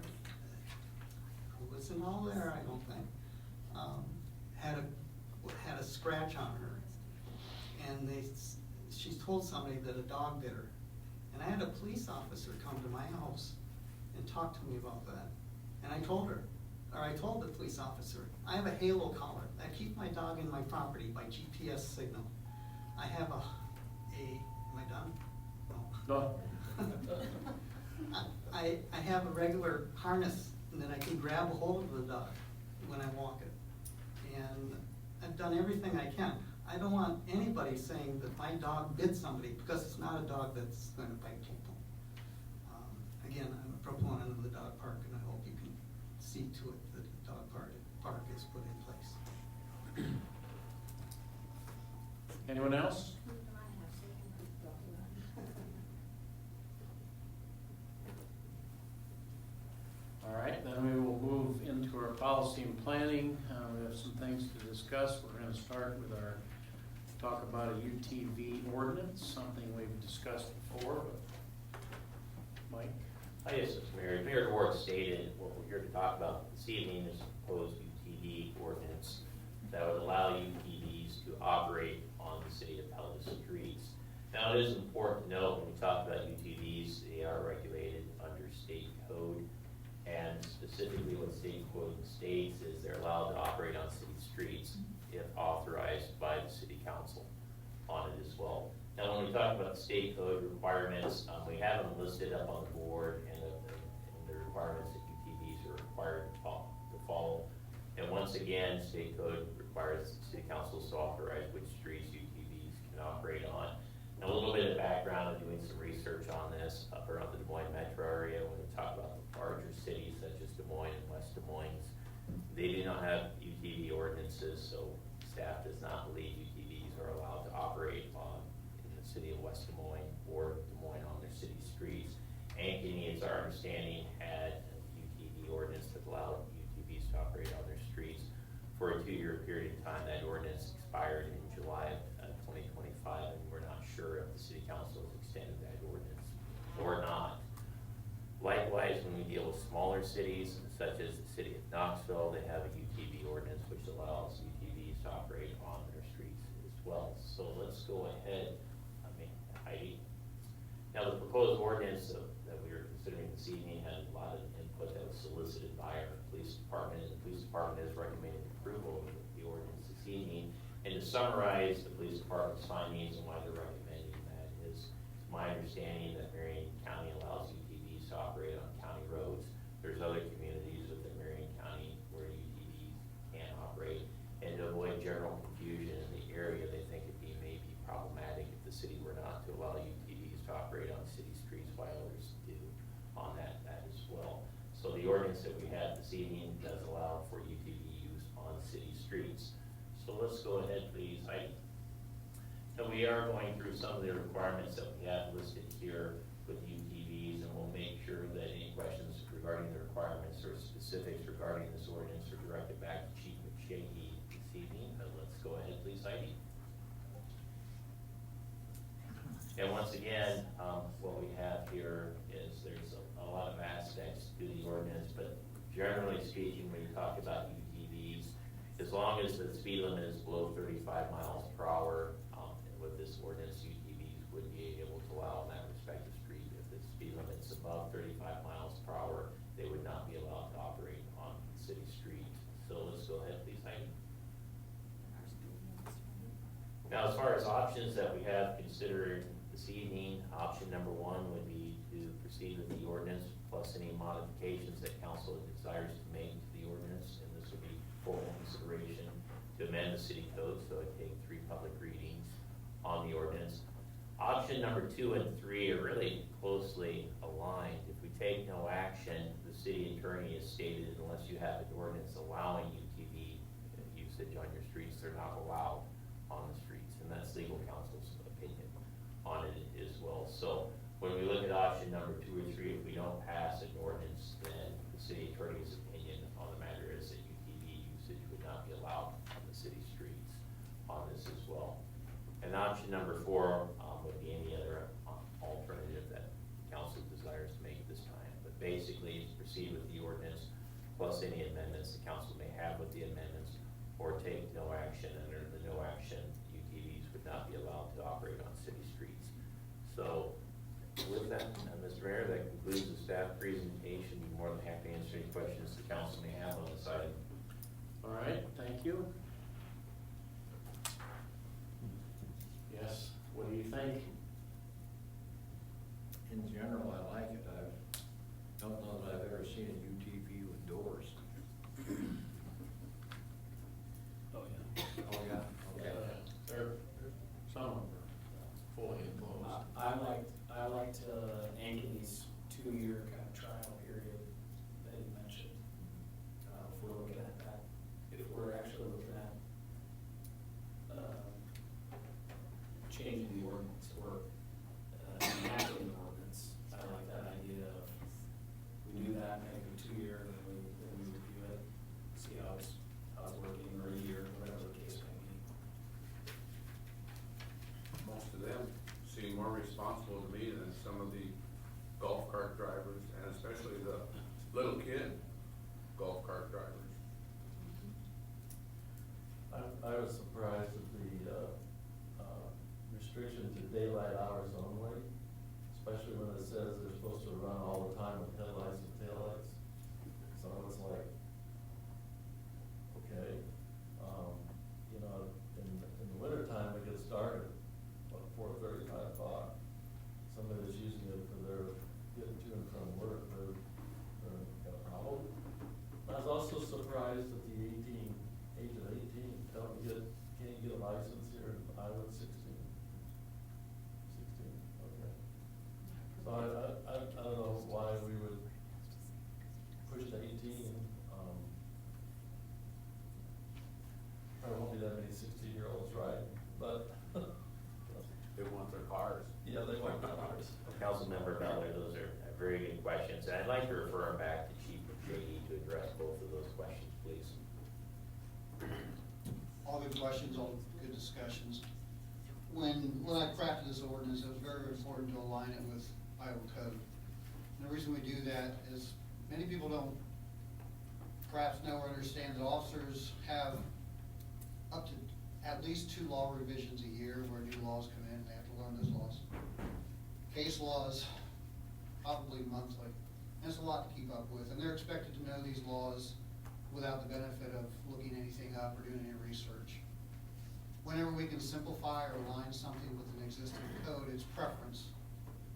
who wasn't all there, I don't think, had a scratch on her, and she told somebody that a dog bit her. And I had a police officer come to my house and talk to me about that. And I told the police officer, I have a halo collar. I keep my dog in my property by GPS signal. I have am I done? No. I have a regular harness, and then I can grab a hold of the dog when I walk it. And I've done everything I can. I don't want anybody saying that my dog bit somebody, because it's not a dog that's going to bite people. Again, I'm a proponent of the dog park, and I hope you can see to it that the dog park is put in place. Anyone else? All right, then we will move into our policy and planning. We have some things to discuss. We're going to start with our talk about a UTV ordinance, something we've discussed before, but Mike? Yes, Mr. Mayor. Mayor Ward stated what we're here to talk about this evening is a proposed UTV ordinance that would allow UTVs to operate on the City of Pella streets. Now, it is important to note when we talk about UTVs, they are regulated under state code, and specifically what state code states is they're allowed to operate on city streets if authorized by the city council on it as well. Now, when we talk about the state code requirements, we have them listed up on the board and the requirements that UTVs are required to follow. And once again, state code requires city councils to authorize which streets UTVs can operate on. Now, a little bit of background of doing some research on this up around the Des Moines metro area. When we talk about the larger cities such as Des Moines and West Des Moines, they do not have UTV ordinances, so staff does not believe UTVs are allowed to operate in the city of West Des Moines or Des Moines on their city streets. Ankeny, it's our understanding, had a UTV ordinance that allowed UTVs to operate on their streets for a 2-year period of time. That ordinance expired in July of 2025, and we're not sure if the city council has extended that ordinance or not. Likewise, when we deal with smaller cities, such as the city of Knoxville, they have a UTV ordinance which allows UTVs to operate on their streets as well. So let's go ahead, Heidi. Now, the proposed ordinance that we are considering this evening had a lot of input that was solicited by our police department, and the police department is recommending approval of the ordinance this evening. And to summarize the police department's findings and why they're recommending that is, it's my understanding that Marion County allows UTVs to operate on county roads. There's other communities within Marion County where UTVs can't operate. And to avoid general confusion in the area, they think it'd be maybe problematic if the city were not to allow UTVs to operate on city streets while others do on that as well. So the ordinance that we have this evening does allow for UTV use on city streets. So let's go ahead, please, Heidi. Now, we are going through some of the requirements that we have listed here with UTVs, and we'll make sure that any questions regarding the requirements or specifics regarding this ordinance are directed back to Chief McShakey this evening. But let's go ahead, please, Heidi. And once again, what we have here is there's a lot of aspects to the ordinance, but generally speaking, when you talk about UTVs, as long as the speed limit is below 35 miles per hour, with this ordinance, UTVs would be able to allow on that respective street. If the speed limit's above 35 miles per hour, they would not be allowed to operate on city streets. So let's go ahead, please, Heidi. Now, as far as options that we have considered this evening, option number 1 would be to proceed with the ordinance plus any modifications that council desires to make to the ordinance, and this would be formal consideration to amend the city code, so it'd take 3 public readings on the ordinance. Option number 2 and 3 are really closely aligned. If we take no action, the city attorney has stated unless you have an ordinance allowing UTV usage on your streets, they're not allowed on the streets, and that's legal counsel's opinion on it as well. So when we look at option number 2 or 3, if we don't pass an ordinance, then the city attorney's opinion on the matter is that UTV usage would not be allowed on the city streets on this as well. And option number 4 would be any other alternative that council desires to make at this time. But basically, proceed with the ordinance plus any amendments the council may have with the amendments, or take no action. Under the no action, UTVs would not be allowed to operate on city streets. So with that, Mr. Mayor, that concludes the staff presentation. Be more than happy to answer any questions the council may have on this item. All right, thank you. Yes, what do you think? In general, I like it. I don't know that I've ever seen a UTV with doors. Oh, yeah. Oh, yeah, okay. Some of them are fully enclosed. I liked Ankeny's 2-year kind of trial period that he mentioned. If we're looking at that, if we're actually looking at changing the ordinance or enacting the ordinance, I like that idea of we do that, make it 2-year, then we review it, see how it's working, or a year, whatever the case may be. responsible to me than some of the golf cart drivers, and especially the little kid golf cart drivers. I was surprised at the, restriction to daylight hours only, especially when it says they're supposed to run all the time with headlights and taillights. So it's like, okay, you know, in the wintertime, it gets dark at, what, 4:30, 5 o'clock. Somebody that's using it for their getting to and from work, they're got a problem. I was also surprised at the age of 18, can't get a license here in Iowa at 16. 16, okay. So I don't know why we would push to 18. There won't be that many 16-year-olds riding, but. They want their cars. Yeah, they want cars. Councilmember Butler, those are very good questions, and I'd like to refer them back to Chief McShady to address both of those questions, please. All good questions, all good discussions. When I crafted this ordinance, it was very important to align it with Iowa code. And the reason we do that is many people don't perhaps know or understand that officers have up to at least 2 law revisions a year where new laws come in, they have to learn those laws. Case laws, probably monthly, and it's a lot to keep up with, and they're expected to know these laws without the benefit of looking anything up or doing any research. Whenever we can simplify or align something with an existing code, it's preference.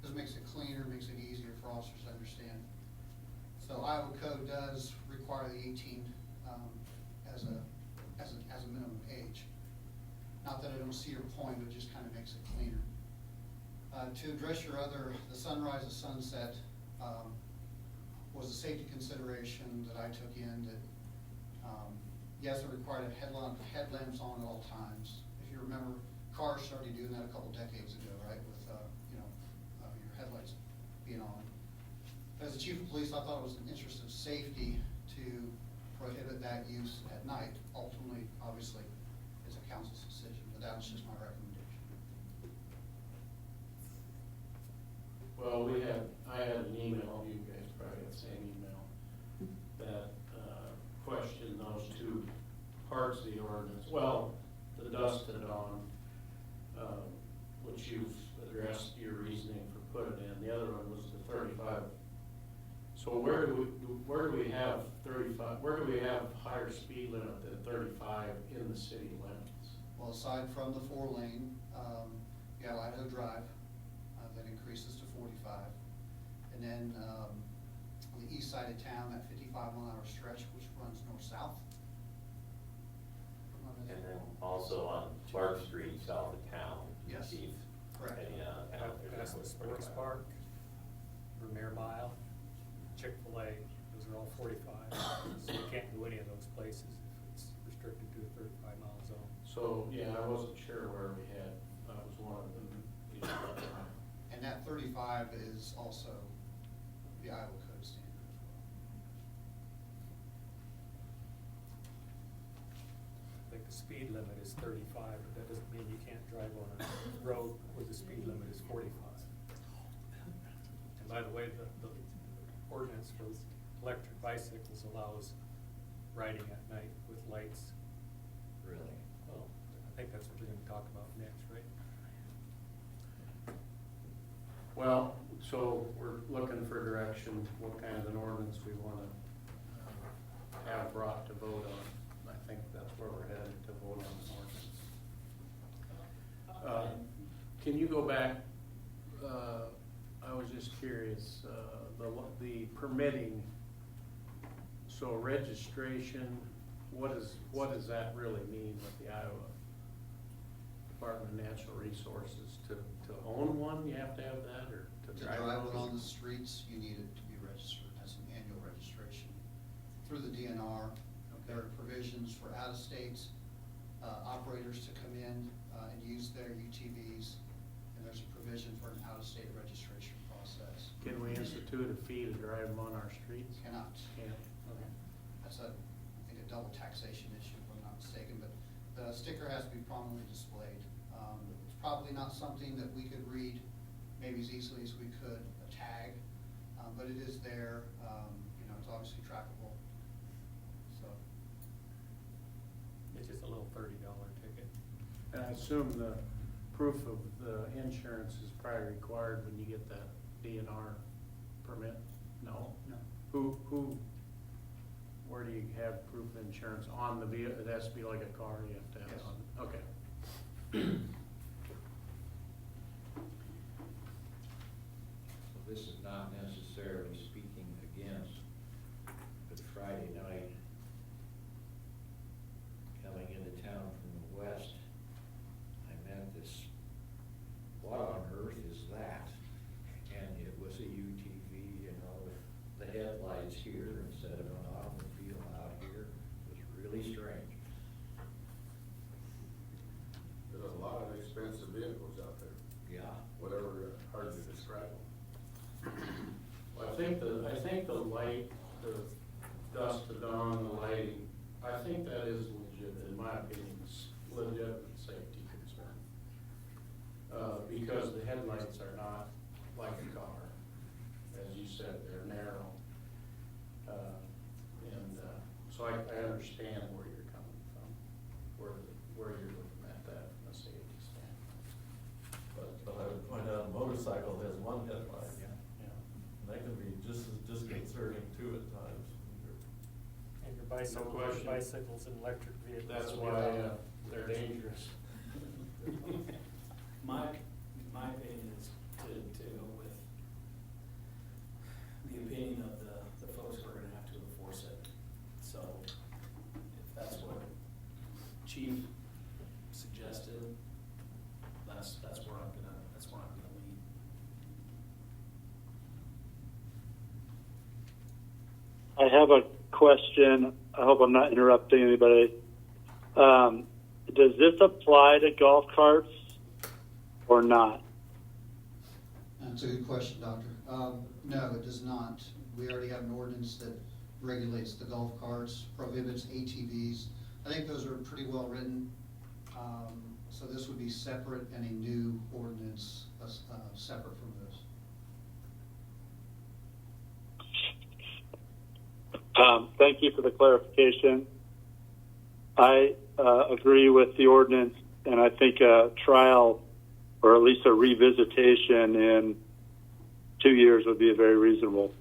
This makes it cleaner, makes it easier for officers to understand. So Iowa code does require the 18 as a minimum age. Not that I don't see your point, but it just kind of makes it cleaner. To address your the sunrise and sunset was a safety consideration that I took in that, yes, it required headlamps on at all times. If you remember, cars started doing that a couple decades ago, right, with, your headlights being on. As the chief of police, I thought it was an interest of safety to prohibit that use at night. Ultimately, obviously, it's a council's decision, but that was just my recommendation. Well, I had an email, you guys probably got the same email, that questioned those 2 parts of the ordinance. Well, the dusk to dawn, which you've addressed your reasoning for putting in. The other one was the 35. So where do we have 35, where do we have higher speed limit than 35 in the city limits? Well, aside from the 4-lane, you have Idaho Drive, that increases to 45. And then, on the east side of town, that 55-mile-an-hour stretch, which runs north-south. And then also on Clark Street, south of town, Yes. Chief. Correct. That's the sports park, Vermeer Mile, Chick-fil-A, those are all 45. So you can't do any of those places if it's restricted to a 35-mile zone. So, yeah, I wasn't sure where we had, that was one of them. And that 35 is also the Iowa code standard as well. I think the speed limit is 35, but that doesn't mean you can't drive on a road where the speed limit is 45. And by the way, the ordinance for electric bicycles allows riding at night with lights. Really? Well, I think that's what we're gonna talk about next, right? Well, so we're looking for direction, what kind of an ordinance we wanna have brought to vote on. I think that's where we're headed, to vote on an ordinance. Can you go back, I was just curious, the permitting, so registration, what does that really mean with the Iowa Department of Natural Resources? To own one, you have to have that, or to To drive drive one? it on the streets, you need it to be registered. That's an annual registration through the DNR. There are provisions for out-of-state operators to come in and use their UTVs, and there's a provision for an out-of-state registration process. Can we institute a fee to drive them on our streets? Cannot. Can't, okay. That's I think a double taxation issue, if I'm not mistaken, but the sticker has to be prominently displayed. It's probably not something that we could read maybe as easily as we could a tag, but it is there, it's obviously trackable, so. It's just a little $30 ticket. And I assume the proof of the insurance is probably required when you get that DNR permit? No? No. Where do you have proof of insurance on the vehicle? It has to be like a car, you have to have it Yes. on, okay. So this is not necessarily speaking against, but Friday night, coming into town from the west, I met this, what on earth is that? And it was a UTV, with the headlights here instead of an automobile out here. It was really strange. There's a lot of expensive vehicles out there, Yeah. whatever, hard to describe them. Well, I think the light, the dusk to dawn, the lighting, I think that is legit, in my opinion, it's legitimate safety concern. Because the headlights are not like a car, as you said, they're narrow. So I understand where you're coming from, where you're looking at that from a safety standpoint. But I would point out, a motorcycle has one headlight. Yeah. Yeah. And that can be just as disconcerting too at times. And your No question. bicycles and electric vehicles. That's will be why allowed. they're dangerous. My opinion is to go with the opinion of the folks who are gonna have to enforce it. So if that's what Chief suggested, that's where I'm gonna lean. I have a question. I hope I'm not interrupting anybody. Does this apply to golf carts or not? That's a good question, Doctor. No, it does not. We already have an ordinance that regulates the golf carts, prohibits ATVs. I think those are pretty well written. So this would be separate and a new ordinance, separate from this. Thank you for the clarification. I agree with the ordinance, and I think a trial or at least a revisitation in 2 years would be very reasonable.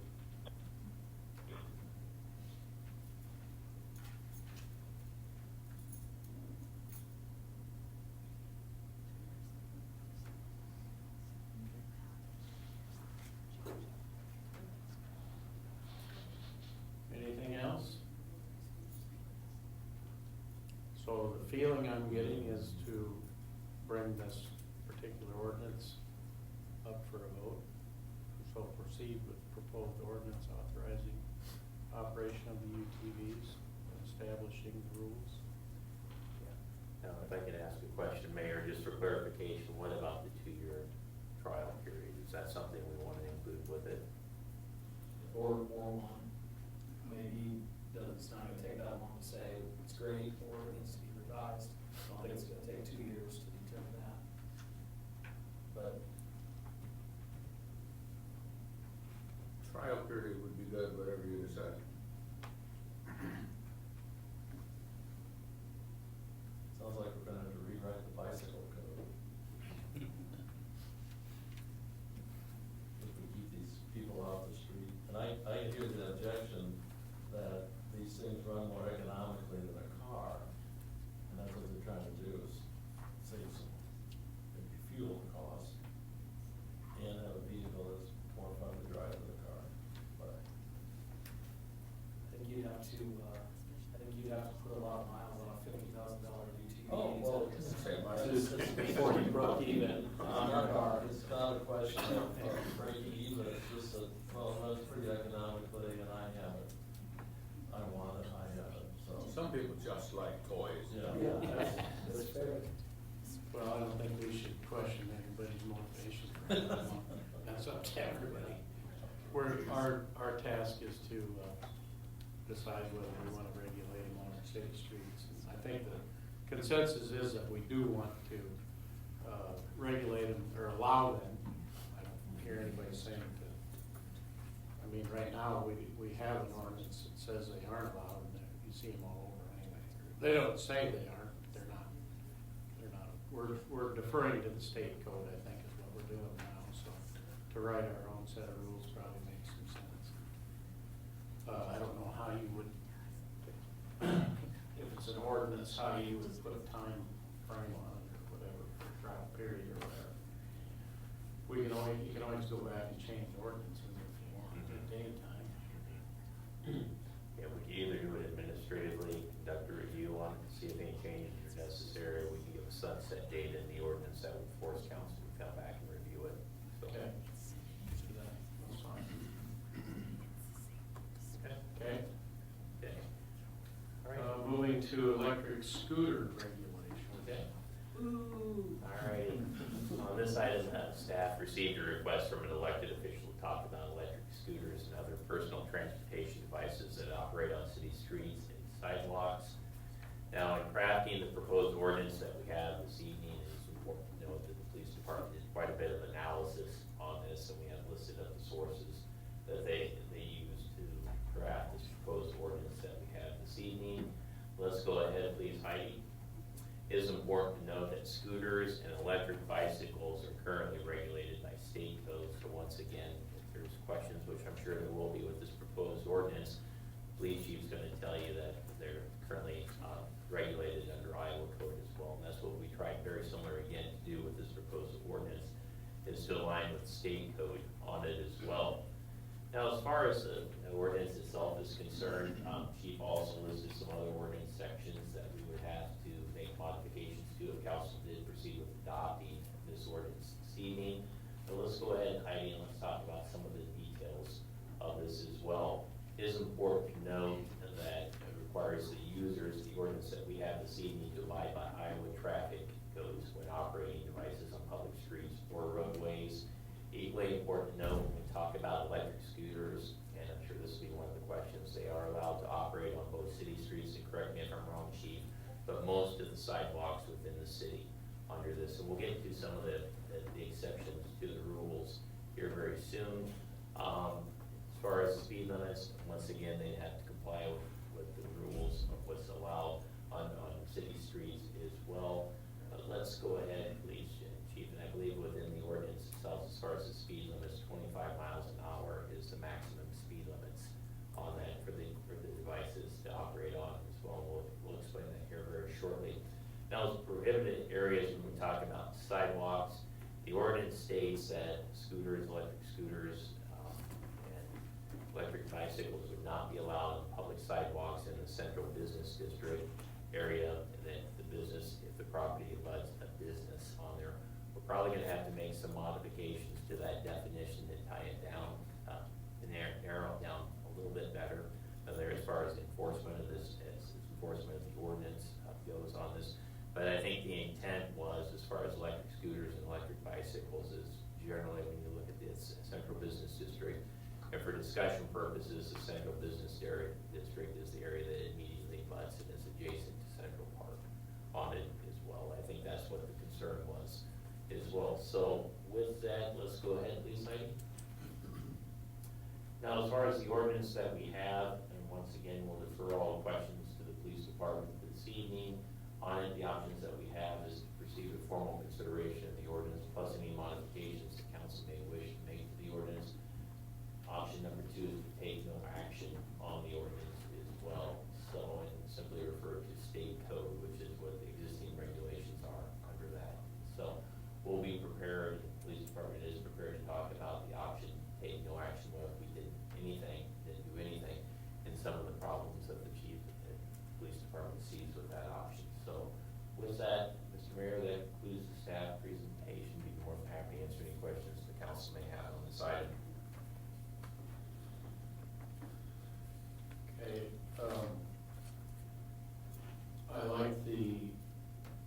Anything else? So the feeling I'm getting is to bring this particular ordinance up for a vote. So proceed with proposed ordinance authorizing operation of the UTVs, establishing the rules. Now, if I could ask a question, Mayor, just for clarification, what about the 2-year trial period? Is that something we want to include with it? Or one, maybe it's not gonna take that long to say it's great or it needs to be revised. I don't think it's gonna take 2 years to determine that. But Trial period would be good, whatever you decide. Sounds like we're gonna have to rewrite the bicycle code. If we keep these people off the street. And I hear the objection that these things run more economically than a car. And that's what they're trying to do, is save some maybe fuel costs and have a vehicle that's more fun to drive than a car. But I think you'd have to put a lot of miles on a $50,000 UTV. Oh, well, Same it's before you broke even on our car, it's not a question of breaking even, it's just that, well, that's pretty economically, and I have it. I want it, I have it, so. Some people just like toys. Yeah. That's fair. Well, I don't think we should question anybody's motivation for it. That's up to everybody. Our task is to decide whether we want to regulate them on our city streets. And I think the consensus is that we do want to regulate them or allow them. I don't saying to, I mean, right now, we have an ordinance that says they aren't allowed, and you see them all over anyway. They don't say they aren't, but they're not. We're deferring to the state code, I think, is what we're doing now, so to write our own set of rules probably makes some sense. I don't know how you would, if it's an ordinance, how you would put a time frame on it or whatever, for trial period or whatever. You can always go back and change ordinances if you want at any time. Yeah, we can either do it administratively, conduct a review on it, see if any changes are necessary. We can give a sunset date in the ordinance that would force council to come back and review it. So- Okay. That's fine. Okay. Okay. Okay. All right. Moving to electric scooter regulation. Okay. Ooh. All right. On this item, staff received a request from an elected official to talk about electric scooters and other personal transportation devices that operate on city streets and sidewalks. Now, in crafting the proposed ordinance that we have this evening, it's important to note that the police department did quite a bit of analysis on this, and we have listed up the sources that they use to craft this proposed ordinance that we have this evening. Let's go ahead, please, Heidi. It is important to note that scooters and electric bicycles are currently regulated by state codes. So once again, if there's questions, which I'm sure there will be with this proposed ordinance, police chief's going to tell you that they're currently regulated under Iowa code as well. And that's what we tried very similar again to do with this proposed ordinance, is to align with state code on it as well. Now, as far as the ordinance itself is concerned, Chief also listed some other ordinance sections that we would have to make modifications to if council did proceed with adopting this ordinance this evening. But let's go ahead, Heidi, and let's talk about some of the details of this as well. It is important to note that it requires the users, the ordinance that we have this evening, to abide by Iowa traffic codes when operating devices on public streets or roadways. Equally important to note when we talk about electric scooters, and I'm sure this will be one of the questions, they are allowed to operate on both city streets, and correct me if I'm wrong, Chief, but most of the sidewalks within the city under this. And we'll get to some of the exceptions to the rules here very soon. As far as speed limits, once again, they have to comply with the rules of what's allowed on city streets as well. Let's go ahead, please, Chief, and I believe within the ordinance itself, as far as the speed limits, 25 miles an hour is the maximum speed limits on that for the devices to operate on as well. We'll explain that here very shortly. Now, as prohibited areas, when we talk about sidewalks, the ordinance states that scooters, electric scooters, and electric bicycles would not be allowed on public sidewalks in the central business district area, and then the business, if the property abuts a business on there. We're probably going to have to make some modifications to that definition to tie it down, and narrow it down a little bit better there as far as enforcement of this, as enforcement of the ordinance goes on this. But I think the intent was, as far as electric scooters and electric bicycles, is generally when you look at this central business district, and for discussion purposes, the central business district is the area that immediately abuts and is adjacent to Central Park on it as well. I think that's what the concern was as well. So with that, let's go ahead, please, Heidi. Now, as far as the ordinance that we have, and once again, we'll defer all questions to the police department this evening. On it, the options that we have is to proceed with formal consideration of the ordinance, plus any modifications the council may wish to make to the ordinance. Option number 2 is to take no action on the ordinance as well. So, and simply refer to state code, which is what the existing regulations are under that. So, we'll be prepared, the police department is prepared to talk about the option, take no action, well, if we did anything, didn't do anything, and some of the problems that the chief and police department sees with that option. So, with that, Mr. Mayor, that concludes the staff presentation. Be more than happy to answer any questions the council may have on this item. Okay, I like the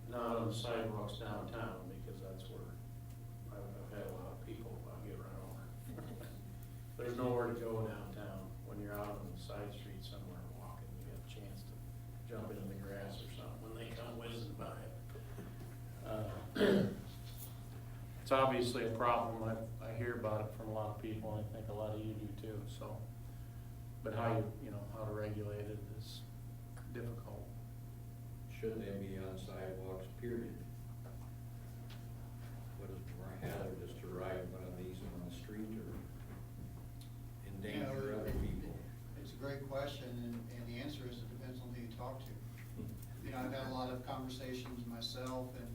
not on the sidewalks downtown, because that's where I've had a lot of people get run over. There's nowhere to go downtown. When you're out on the side street somewhere walking, you have a chance to jump into the grass or something when they come whizzing by. It's obviously a problem. I I hear about it from a lot of people, and I think a lot of you do too, so. But how how to regulate it is difficult. Should they be on sidewalks, period? What is more hazardous to ride one of these on the street or endanger other people? It's a great question, and the answer is it depends on who you talk to. You know, I've had a lot of conversations myself, and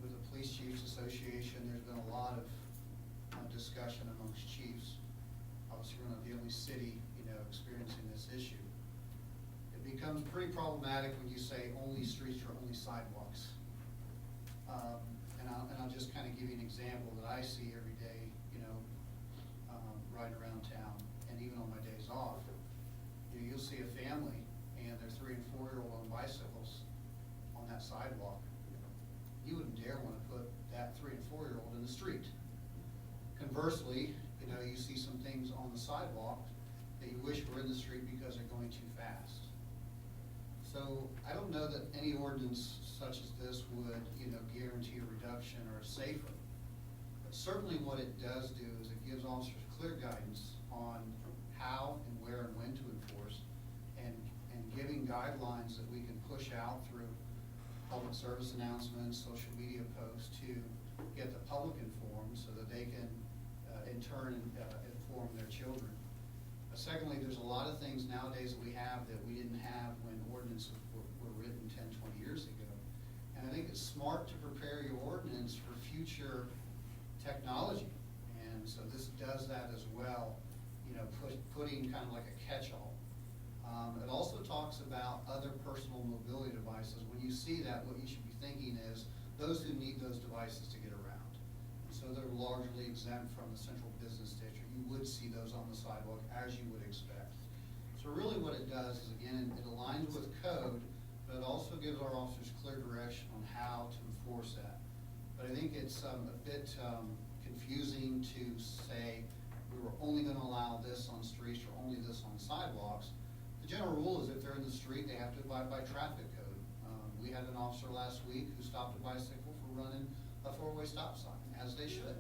with the Police Chiefs Association, there's been a lot of discussion amongst chiefs. Obviously, we're not the only city, experiencing this issue. It becomes pretty problematic when you say only streets or only sidewalks. And I'll just kind of give you an example that I see every day, riding around town, and even on my days off. You'll see a family and their 3- and 4-year-old on bicycles on that sidewalk. You wouldn't dare want to put that 3- and 4-year-old in the street. Conversely, you see some things on the sidewalk that you wish were in the street because they're going too fast. So I don't know that any ordinance such as this would, guarantee a reduction or a safer. But certainly what it does do is it gives officers clear guidance on how and where and when to enforce, and giving guidelines that we can push out through public service announcements, social media posts to get the public informed so that they can in turn inform their children. Secondly, there's a lot of things nowadays that we have that we didn't have when ordinances were written 10, 20 years ago. And I think it's smart to prepare your ordinance for future technology. And so this does that as well, putting kind of like a catch-all. It also talks about other personal mobility devices. When you see that, what you should be thinking is those who need those devices to get around. So they're largely exempt from the central business district. You would see those on the sidewalk as you would expect. So really what it does is, again, it aligns with code, but it also gives our officers clear direction on how to enforce that. But I think it's a bit confusing to say we were only going to allow this on streets or only this on sidewalks. The general rule is if they're in the street, they have to abide by traffic code. We had an officer last week who stopped a bicycle for running a 4-way stop sign, as they should.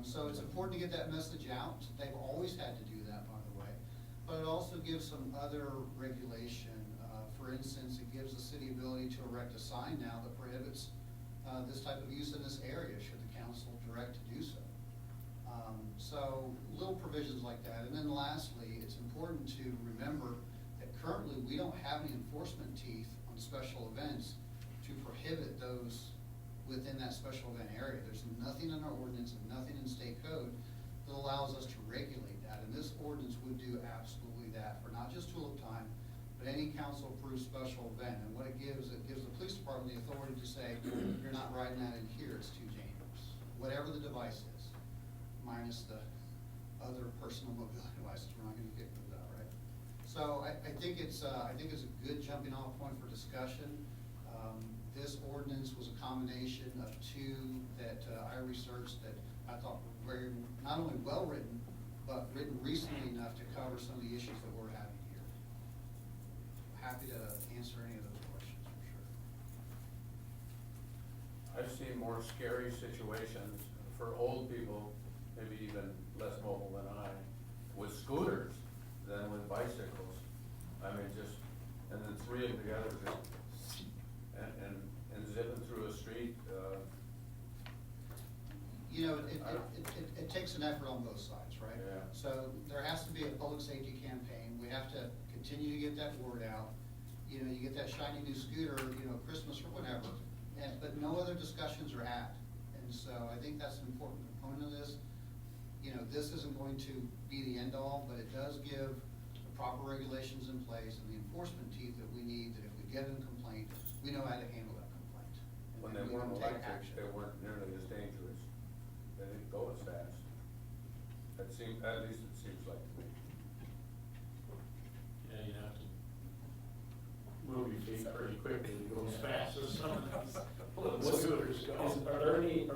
So it's important to get that message out. They've always had to do that, by the way. But it also gives some other regulation. For instance, it gives the city ability to erect a sign now that prohibits this type of use in this area, should the council direct to do so. So little provisions like that. And then lastly, it's important to remember that currently we don't have any enforcement teeth on special events to prohibit those within that special event area. There's nothing in our ordinance and nothing in state code that allows us to regulate that. And this ordinance would do absolutely that for not just tulip time, but any council approved special event. And what it gives the police department the authority to say, you're not riding that in here, it's too dangerous. Whatever the device is, minus the other personal mobility devices, we're not gonna get those out, right? So I think it's a good jumping off point for discussion. This ordinance was a combination of two that I researched that I thought were very, not only well-written, but written recently enough to cover some of the issues that we're having here. Happy to answer any of those questions, for sure. I've seen more scary situations for old people, maybe even less mobile than I, with scooters than with bicycles. I mean, and then 3 of them together and zipping through a street. It takes an effort on both sides, right? Yeah. So there has to be a public safety campaign. We have to continue to get that word out. You get that shiny new scooter, Christmas or whatever, but no other discussions are had. And so I think that's an important component of this. This isn't going to be the end all, but it does give the proper regulations in place and the enforcement teeth that we need, that if we get a complaint, we know how to handle that complaint. And When then they we weren't can take electric, action. they weren't nearly as dangerous. They didn't go as fast. At least it seems like to me. Yeah, you have to move your feet pretty quickly to go as fast as some of these scooters go. Are there any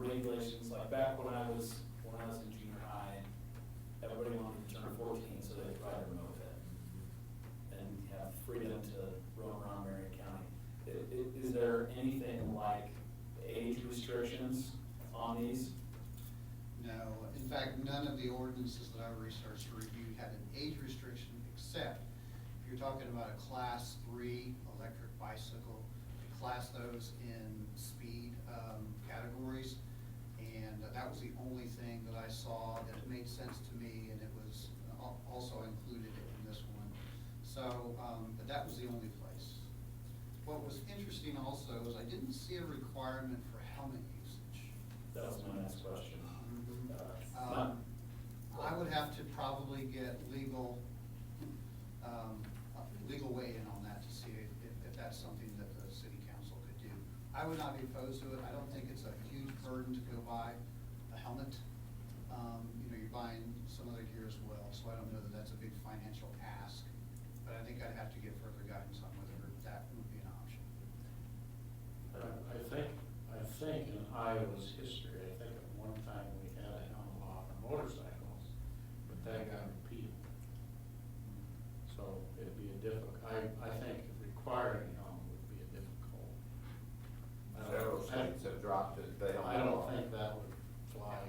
regulations, like back when I was in junior high, everybody wanted to turn 14 so they could ride their moped and have freedom to roam around Marion County. Is there anything like age restrictions on these? fact, none of the ordinances that I researched or reviewed had an age restriction, except if you're talking about a class 3 electric bicycle, they class those in speed categories. And that was the only thing that I saw that it made sense to me, and it was also included in this one. So, but that was the only place. What was interesting also is I didn't see a requirement for helmet usage. That was my next question. I would have to probably get legal weigh-in on that to see if that's something that the city council could do. I would not be opposed to it. I don't think it's a huge burden to go buy a helmet. You know, you're buying some other gear as well, so I don't know that that's a big financial ask. But I think I'd have to get further guidance on whether that would be an option. I think in Iowa's history, I think at one time we had a helmet law on motorcycles, but that got repealed. So it'd be a difficult, I think requiring a helmet would be a difficult. Several states have dropped it. I don't think that would fly.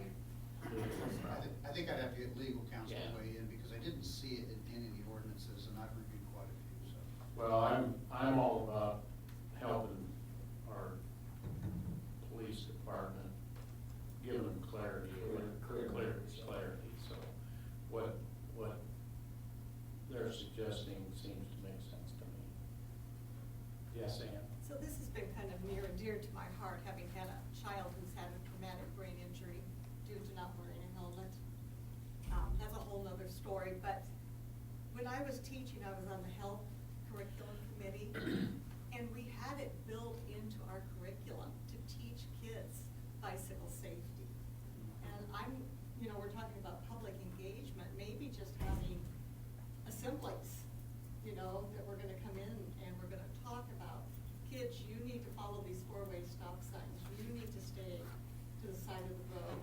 I think I'd have to get legal counsel Yeah. to weigh in because I didn't see it in any of the ordinances, and I've reviewed quite a few, so. Well, I'm all about helping our police department, giving them clarity, clarity, so what they're suggesting seems to make sense to me. Yes, Ann? So this has been kind of near and dear to my heart, having had a child who's had a traumatic brain injury due to not wearing a helmet. That's a whole nother story, but when I was teaching, I was on the health curriculum committee, and we had it built into our curriculum to teach kids bicycle safety. And we're talking about public engagement, maybe just having assemblies, that we're gonna come in and we're gonna talk about, kids, you need to follow these 4-way stop signs, you need to stay to the side of the road.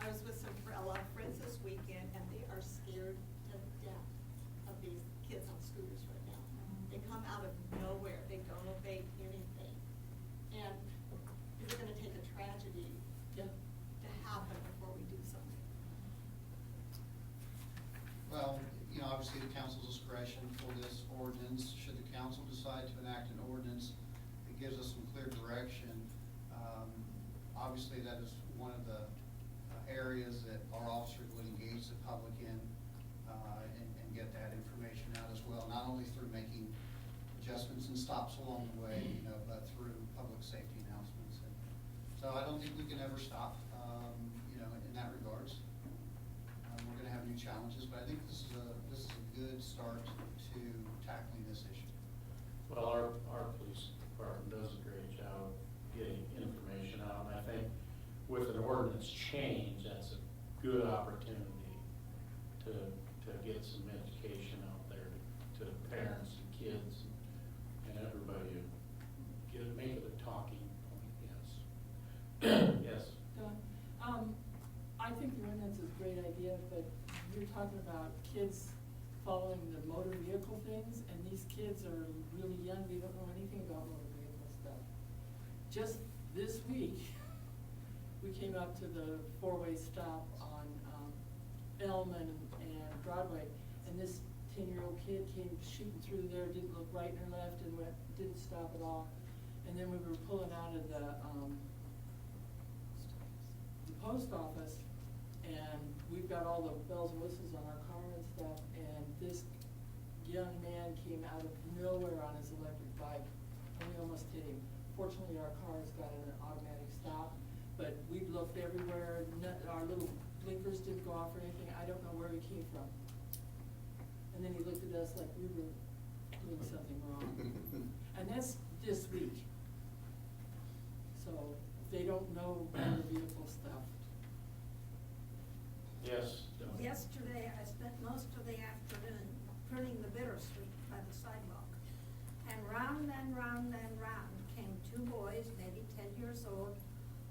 I was with some Pella friends this weekend, and they are scared to death of these kids on scooters right now. They come out of nowhere, they don't obey anything. And is it gonna take a tragedy to happen before we do something? Well, obviously the council's discretion for this ordinance. Should the council decide to enact an ordinance, it gives us some clear direction. Obviously, that is one of the areas that our officers would engage the public in and get that information out as well, not only through making adjustments and stops along the way, but through public safety announcements. And so I don't think we can ever stop, in that regards. We're going to have new challenges, but I think this is a good start to tackling this issue. Well, our police department does a great job getting information out, and I think with an ordinance change, that's a good opportunity to get some education out there to parents and kids and everybody, make it a talking point, yes. Yes. Don, I think the ordinance is a great idea, but you're talking about kids following the motor vehicle things, and these kids are really young, they don't know anything about motor vehicle stuff. Just this week, we came up to the 4-way stop on Elm and Broadway, and this 10-year-old kid came shooting through there, didn't look right or left, and didn't stop at all. And then we were pulling out of the post office, and we've got all the bells and whistles on our car and stuff, and this young man came out of nowhere on his electric bike, and we almost hit him. Fortunately, our car's got an automatic stop, but we looked everywhere, our little blinkers didn't go off or anything. I don't know where he came from. And then he looked at us like we were doing something wrong. And that's this week. So they don't know motor vehicle stuff. Yes. Yesterday, I spent most of the afternoon pruning the bittersweet by the sidewalk. And round and round and round came 2 boys, maybe 10 years old,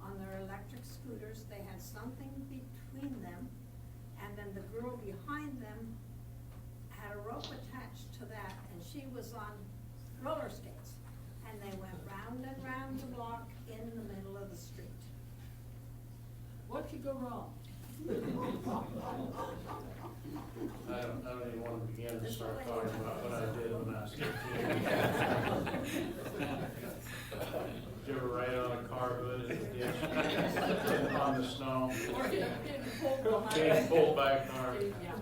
on their electric scooters. They had something between them, and then the girl behind them had a rope attached to that, and she was on roller skates. And they went round and round the block in the middle of the street. What could go wrong? I don't even want to begin to start talking about what I did when I was 15. Did you ever ride on a car hood in the ditch, on the snow? Or Getting pulled by a car. Yeah.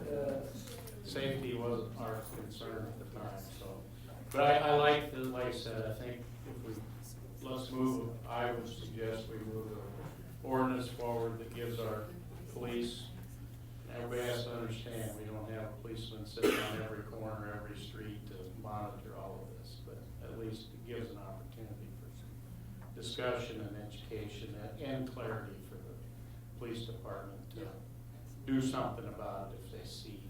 Safety wasn't our concern at the time, so. But I like I said, I think if we, let's move, I would suggest we move an ordinance forward that gives our police, everybody has to understand, we don't have a policeman sitting on every corner, every street to monitor all of this, but at least it gives an opportunity for some discussion and education and clarity for the police department to do something about it if they see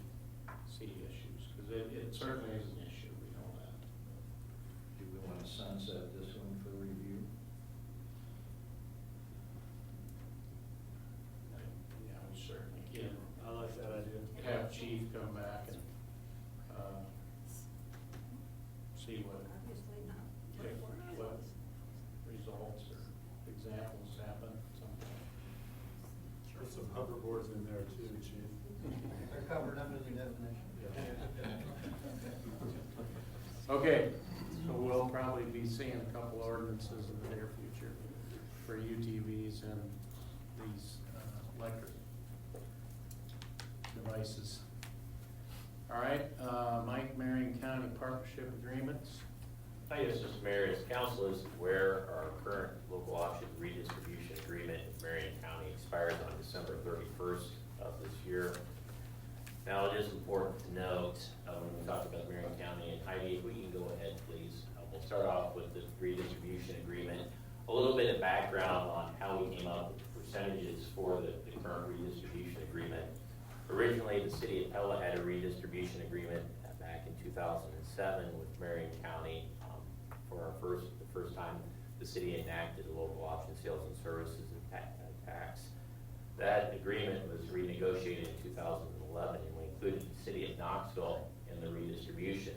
issues, because it certainly is an issue, we know that. Do we want to sunset this one for review? Yeah, we certainly can. I like that idea. Have chief come back and, see what Obviously not. what results or examples happen sometime. There's some hoverboards in there too, chief. They're covered under the definition. Okay, so we'll probably be seeing a couple ordinances in the near future for UTVs and these electric devices. All right, Mike, Marion County Partnership Agreements. Hi, yes, Mr. Mayor, as council is aware, our current local option redistribution agreement with Marion County expires on December 31st of this year. Now, it is important to note, when we talk about Marion County, and Heidi, if we can go ahead, please. We'll start off with the redistribution agreement. A little bit of background on how we came up with the percentages for the current redistribution agreement. Originally, the City of Pella had a redistribution agreement back in 2007 with Marion County for the first time the city enacted the local option sales and services and tax. That agreement was renegotiated in 2011, and we included the City of Knoxville in the redistribution.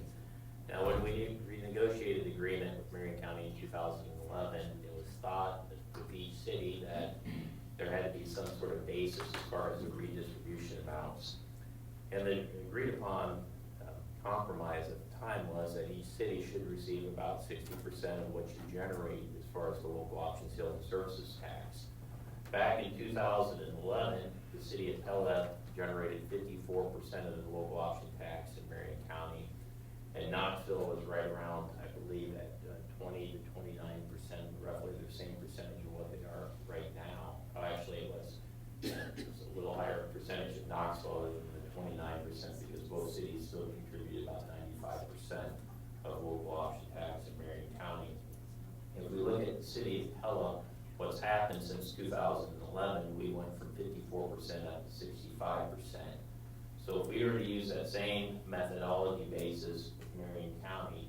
Now, when we renegotiated the agreement with Marion County in 2011, it was thought that with each city that there had to be some sort of basis as far as the redistribution amounts. And the agreed upon compromise at the time was that each city should receive about 60% of what you generate as far as the local option sales and services tax. Back in 2011, the City of Pella generated 54% of the local option tax in Marion County, and Knoxville was right around, I believe, at 20 to 29%, roughly the same percentage of what they are right now. Actually, it was a little higher percentage of Knoxville than the 29%, because both cities still contributed about 95% of local option tax in Marion County. If we look at the City of Pella, what's happened since 2011, we went from 54% up to 65%. So if we were to use that same methodology basis with Marion County,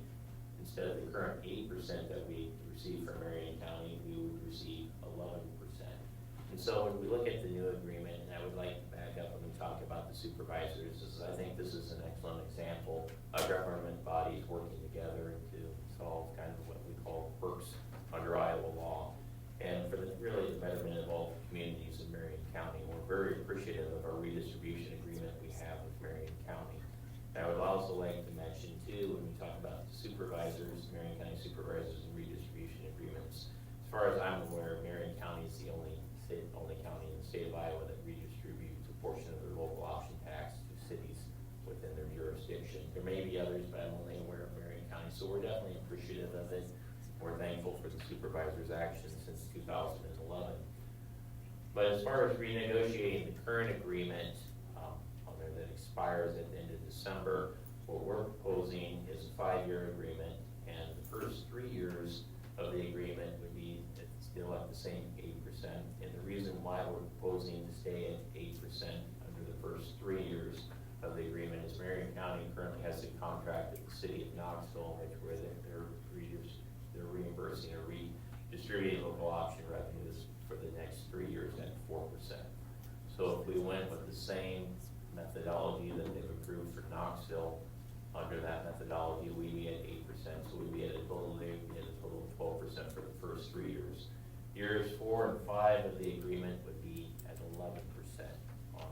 instead of the current 8% that we receive from Marion County, we would receive 11%. And so when we look at the new agreement, and I would like to back up when we talk about the supervisors, I think this is an excellent example of government bodies working together to solve kind of what we call quirks under Iowa law. And for really the betterment of all communities in Marion County, we're very appreciative of our redistribution agreement we have with Marion County. And I would also like to mention too, when we talk about the supervisors, Marion County supervisors and redistribution agreements, as far as I'm aware, Marion County is the only county in the state of Iowa that redistributes a portion of their local option tax to cities within their jurisdiction. There may be others, but I'm only aware of Marion County, so we're definitely appreciative of it. We're thankful for the supervisor's actions since 2011. But as far as renegotiating the current agreement that expires at the end of December, what we're proposing is a 5-year agreement, and the first 3 years of the agreement would be still at the same 8%. And the reason why we're proposing to stay at 8% under the first 3 years of the agreement is Marion County currently has a contract with the City of Knoxville, where they're reimbursing or redistributing local option revenues for the next 3 years at 4%. So if we went with the same methodology that they've approved for Knoxville, under that methodology, we'd be at 8%. So we'd be at a total, they'd be at a total of 12% for the first 3 years. Years 4 and 5 of the agreement would be at 11% on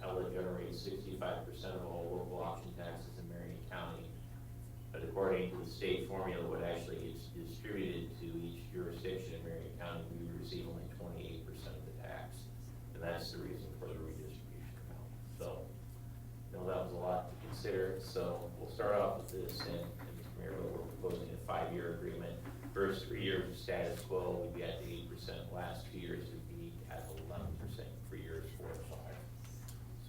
Pella generates 65% of all local option taxes in Marion County. But according to the state formula, what actually gets distributed to each jurisdiction in Marion County, we receive only 28% of the tax. And that's the reason for the redistribution amount. So, you know, that was a lot to consider. So we'll start off with this, and Mr. Mayor, we're proposing a 5-year agreement. First 3 years of status quo, we'd be at the 8%. Last 2 years would be at 11% for years 4 and 5.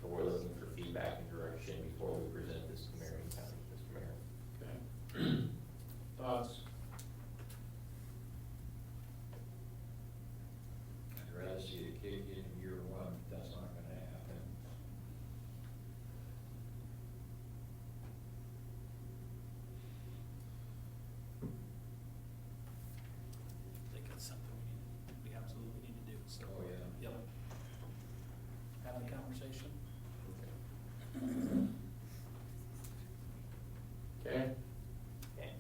So we're looking for feedback and direction before we present this to Marion County, Mr. Mayor. Okay. Thoughts? I'd rather see it kick in year one, but that's not gonna happen. I think that's something we absolutely need to do, so. Oh, yeah. Yep. Have a conversation. Okay. Okay.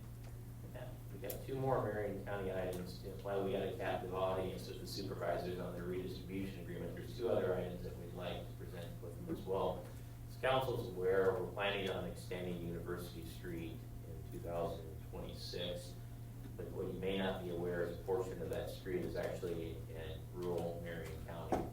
Yeah, we got 2 more Marion County items. While we got a captive audience with the supervisors on their redistribution agreement, there's 2 other items that we'd like to present with them as well. As council's aware, we're planning on extending University Street in 2026. But what you may not be aware is a portion of that street is actually in rural Marion County.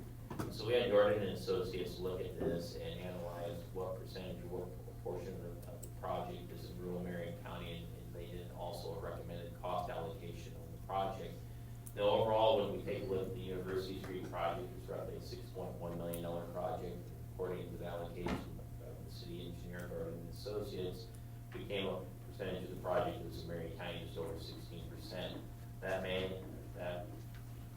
So we had Jordan and Associates look at this and analyze what percentage or what portion of the project is in rural Marion County, and they did also a recommended cost allocation on the project. Now overall, when we take a look at the University Street project, it's roughly a $6.1 million project. According to the allocation of the city engineer, Jordan and Associates, we came up with a percentage of the project that was in Marion County just over 16%. That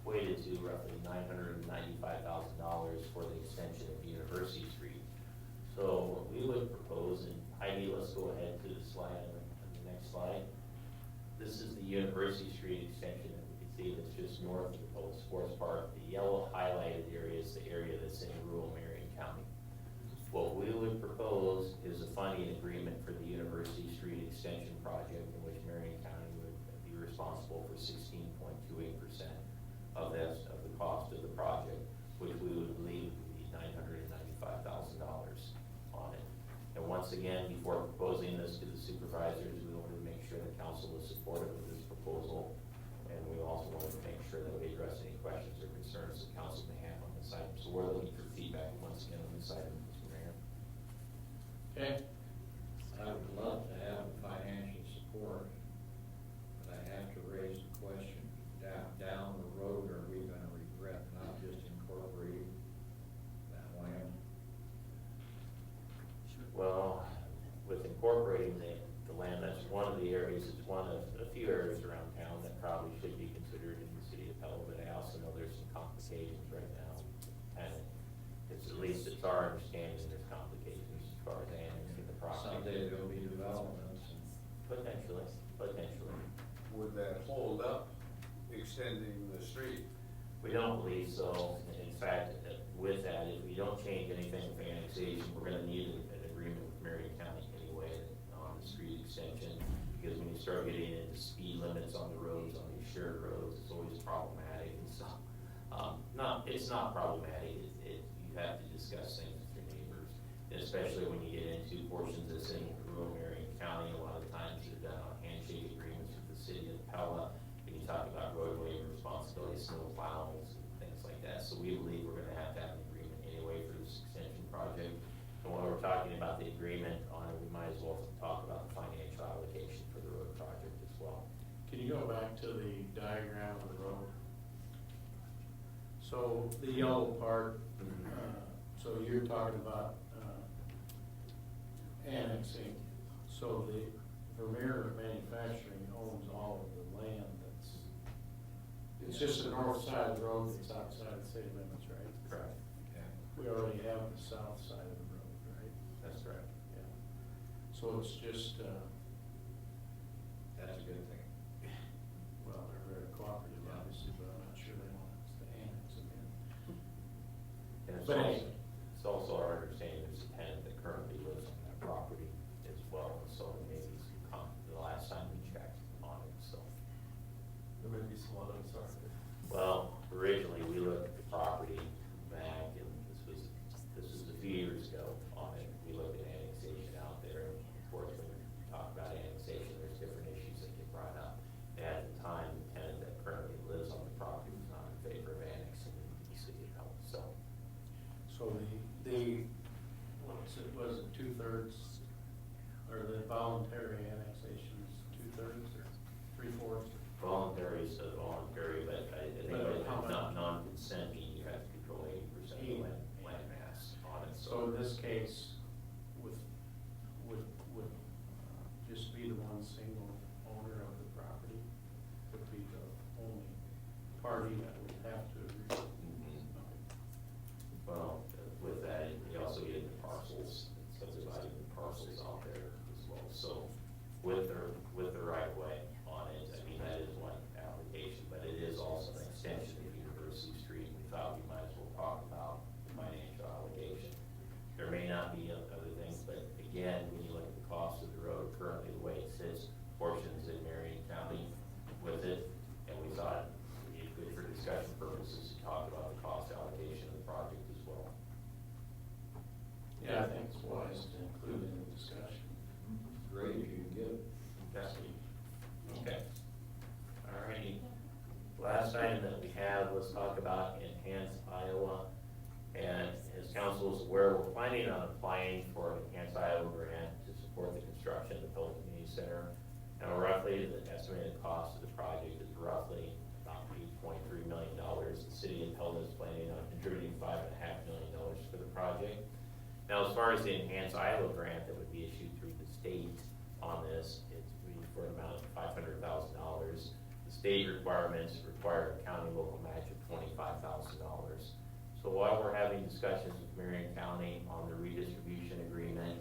equated to roughly $995,000 for the extension of University Street. So what we would propose, and Heidi, let's go ahead to the slide on the next slide. This is the University Street extension that we can see that's just north of the old sports park. The yellow highlighted area is the area that's in rural Marion County. What we would propose is a funding agreement for the University Street extension project, in which Marion County would be responsible for 16.28% of the cost of the project, which we would believe would be $995,000 on it. And once again, before proposing this to the supervisors, we wanted to make sure that council was supportive of this proposal, and we also wanted to make sure that we address any questions or concerns that council may have on this item. So we're looking for feedback once again on this item, Mr. Mayor. Okay. I would love to have financial support, but I have to raise the question, down the road, are we gonna regret not just incorporating that land? Well, with incorporating the land, that's one of the areas, it's one of a few areas around town that probably should be considered in the city of Pella, but I also know there's some complications right now. And it's, at least it's our understanding there's complications as far as annexing the property. Someday there'll be developments and. Potentially. Would that hold up extending the street? We don't believe so. In fact, with that, if we don't change anything with annexation, we're gonna need an agreement with Marion County anyway on the street extension, because when you start getting into speed limits on the roads, on these shared roads, it's always problematic. And so, no, it's not problematic. You have to discuss things with your neighbors, and especially when you get into portions that's in rural Marion County. A lot of times they're done on handshake agreements with the city of Pella. When you talk about roadway responsibility, snow plows, and things like that. So we believe we're gonna have to have an agreement anyway for this extension project. And while we're talking about the agreement on it, we might as well talk about the financial allocation for the road project as well. Can you go back to the diagram of the road? So the yellow part, so you're talking about annexing. So the Vermeer Manufacturing owns all of the land that's, it's just the north side of the road that's outside the city limits, right? Correct. Yeah. We already have the south side of the road, right? That's correct. Yeah. So it's just, That's a good thing. well, they're very cooperative, obviously, but I'm not sure they want us to annex them in. And it's But also, anyway. it's also our understanding there's a tenant that currently lives on that property as well, so maybe the last time we checked on it, so. There may be some others, sorry. Well, originally, we looked at the property back, and this was a few years 2/3, or the voluntary annexations, 2/3 or 3/4? Voluntary, so voluntary, but I think But with how much? non-consenting, you have to control 80% of the land mass on it, So in this case, would just be the one single owner of the property would be the only party that would have to agree? Well, with that, you also get into parcels, subdividing the parcels out there as well. So with the right of way on it, I mean, that is one application, but it is also an extension of University Street. We thought we might as well talk about the financial obligation. There may not be other things, but again, when you look at the cost of the road currently, the way it sits, portions in Marion County with it, and we thought it'd be good for discussion purposes to talk about the cost allocation of the project as well. Yeah, I think it's wise to include in the discussion. Great if you can get it. Okay. All righty. Last item that we have, let's talk about Enhance Iowa. And as council is aware, we're planning on applying for an Enhance Iowa grant to support the construction of the Pella Community Center. Now roughly, the estimated cost of the project is roughly about $8.3 million. The city of Pella is planning on contributing $5.5 million for the project. Now, as far as the Enhance Iowa grant that would be issued through the state on this, it's for an amount of $500,000. The state requirements require a county local match of $25,000. So while we're having discussions with Marion County on the redistribution agreement,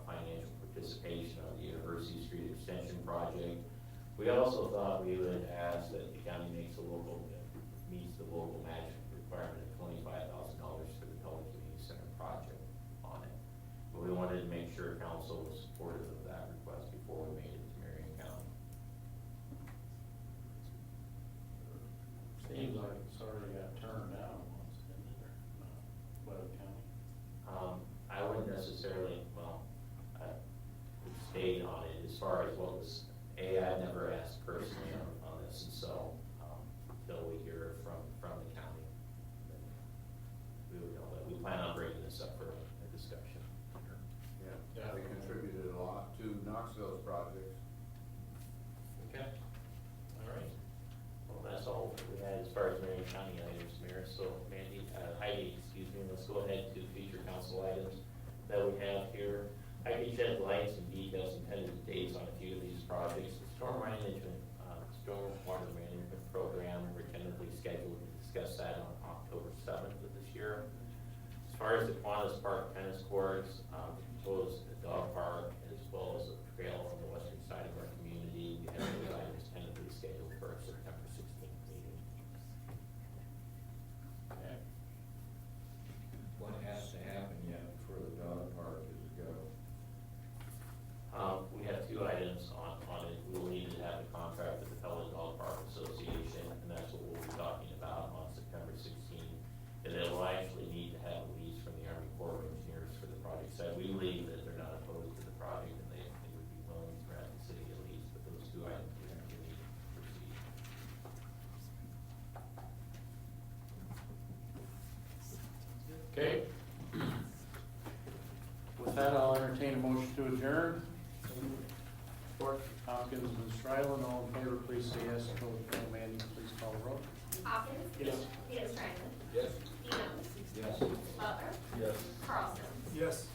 financial participation on the University Street Extension project, we also thought we would ask that the county meets the local match requirement of $25,000 for the Pella Community Center project on it. But we wanted to make sure council was supportive of that request before we made it to Marion County. Seems like it's already got turned down once, didn't it, or not, Webb County? I wouldn't necessarily, well, I would state on it as far as what was, I've never asked personally on this, and so, until we hear from the county, then we would know that. We plan on bringing this up for a discussion. Yeah, they contributed a lot to Knoxville's projects. Okay. All right. Well, that's all we had as far as Marion County items, Mayor. So Heidi, excuse me, let's go ahead to future council items that we have here. I can shed light and details and tentative dates on a few of these projects. The stormwater management program, we're tentatively scheduled to discuss that on October 7th of this year. As far as the Kiwanis Park tennis courts, proposed dog park, as well as a trail on the western side of our community, we have those items tentatively scheduled for our September 16th meeting. Okay. What has to happen yet before the dog park is a go? We have two items on it. We'll need to have a contract with the Pella Dog Park Association, and that's what we'll be talking about on September 16th. And then we'll actually need to have a lease from the Army Corps of Engineers for the project. So we believe that they're not opposed to the project, and they would be willing to grant the city a lease, but those two items we have to need to proceed. Okay. With that, I'll entertain a motion to adjourn. Hopkins and Stryland, all in favor, please say yes. Opposed, no. Mandy, please call the roll. Hopkins? Yes. Stryland? Yes. Stevens? Yes. Butler? Yes. Carlson? Yes.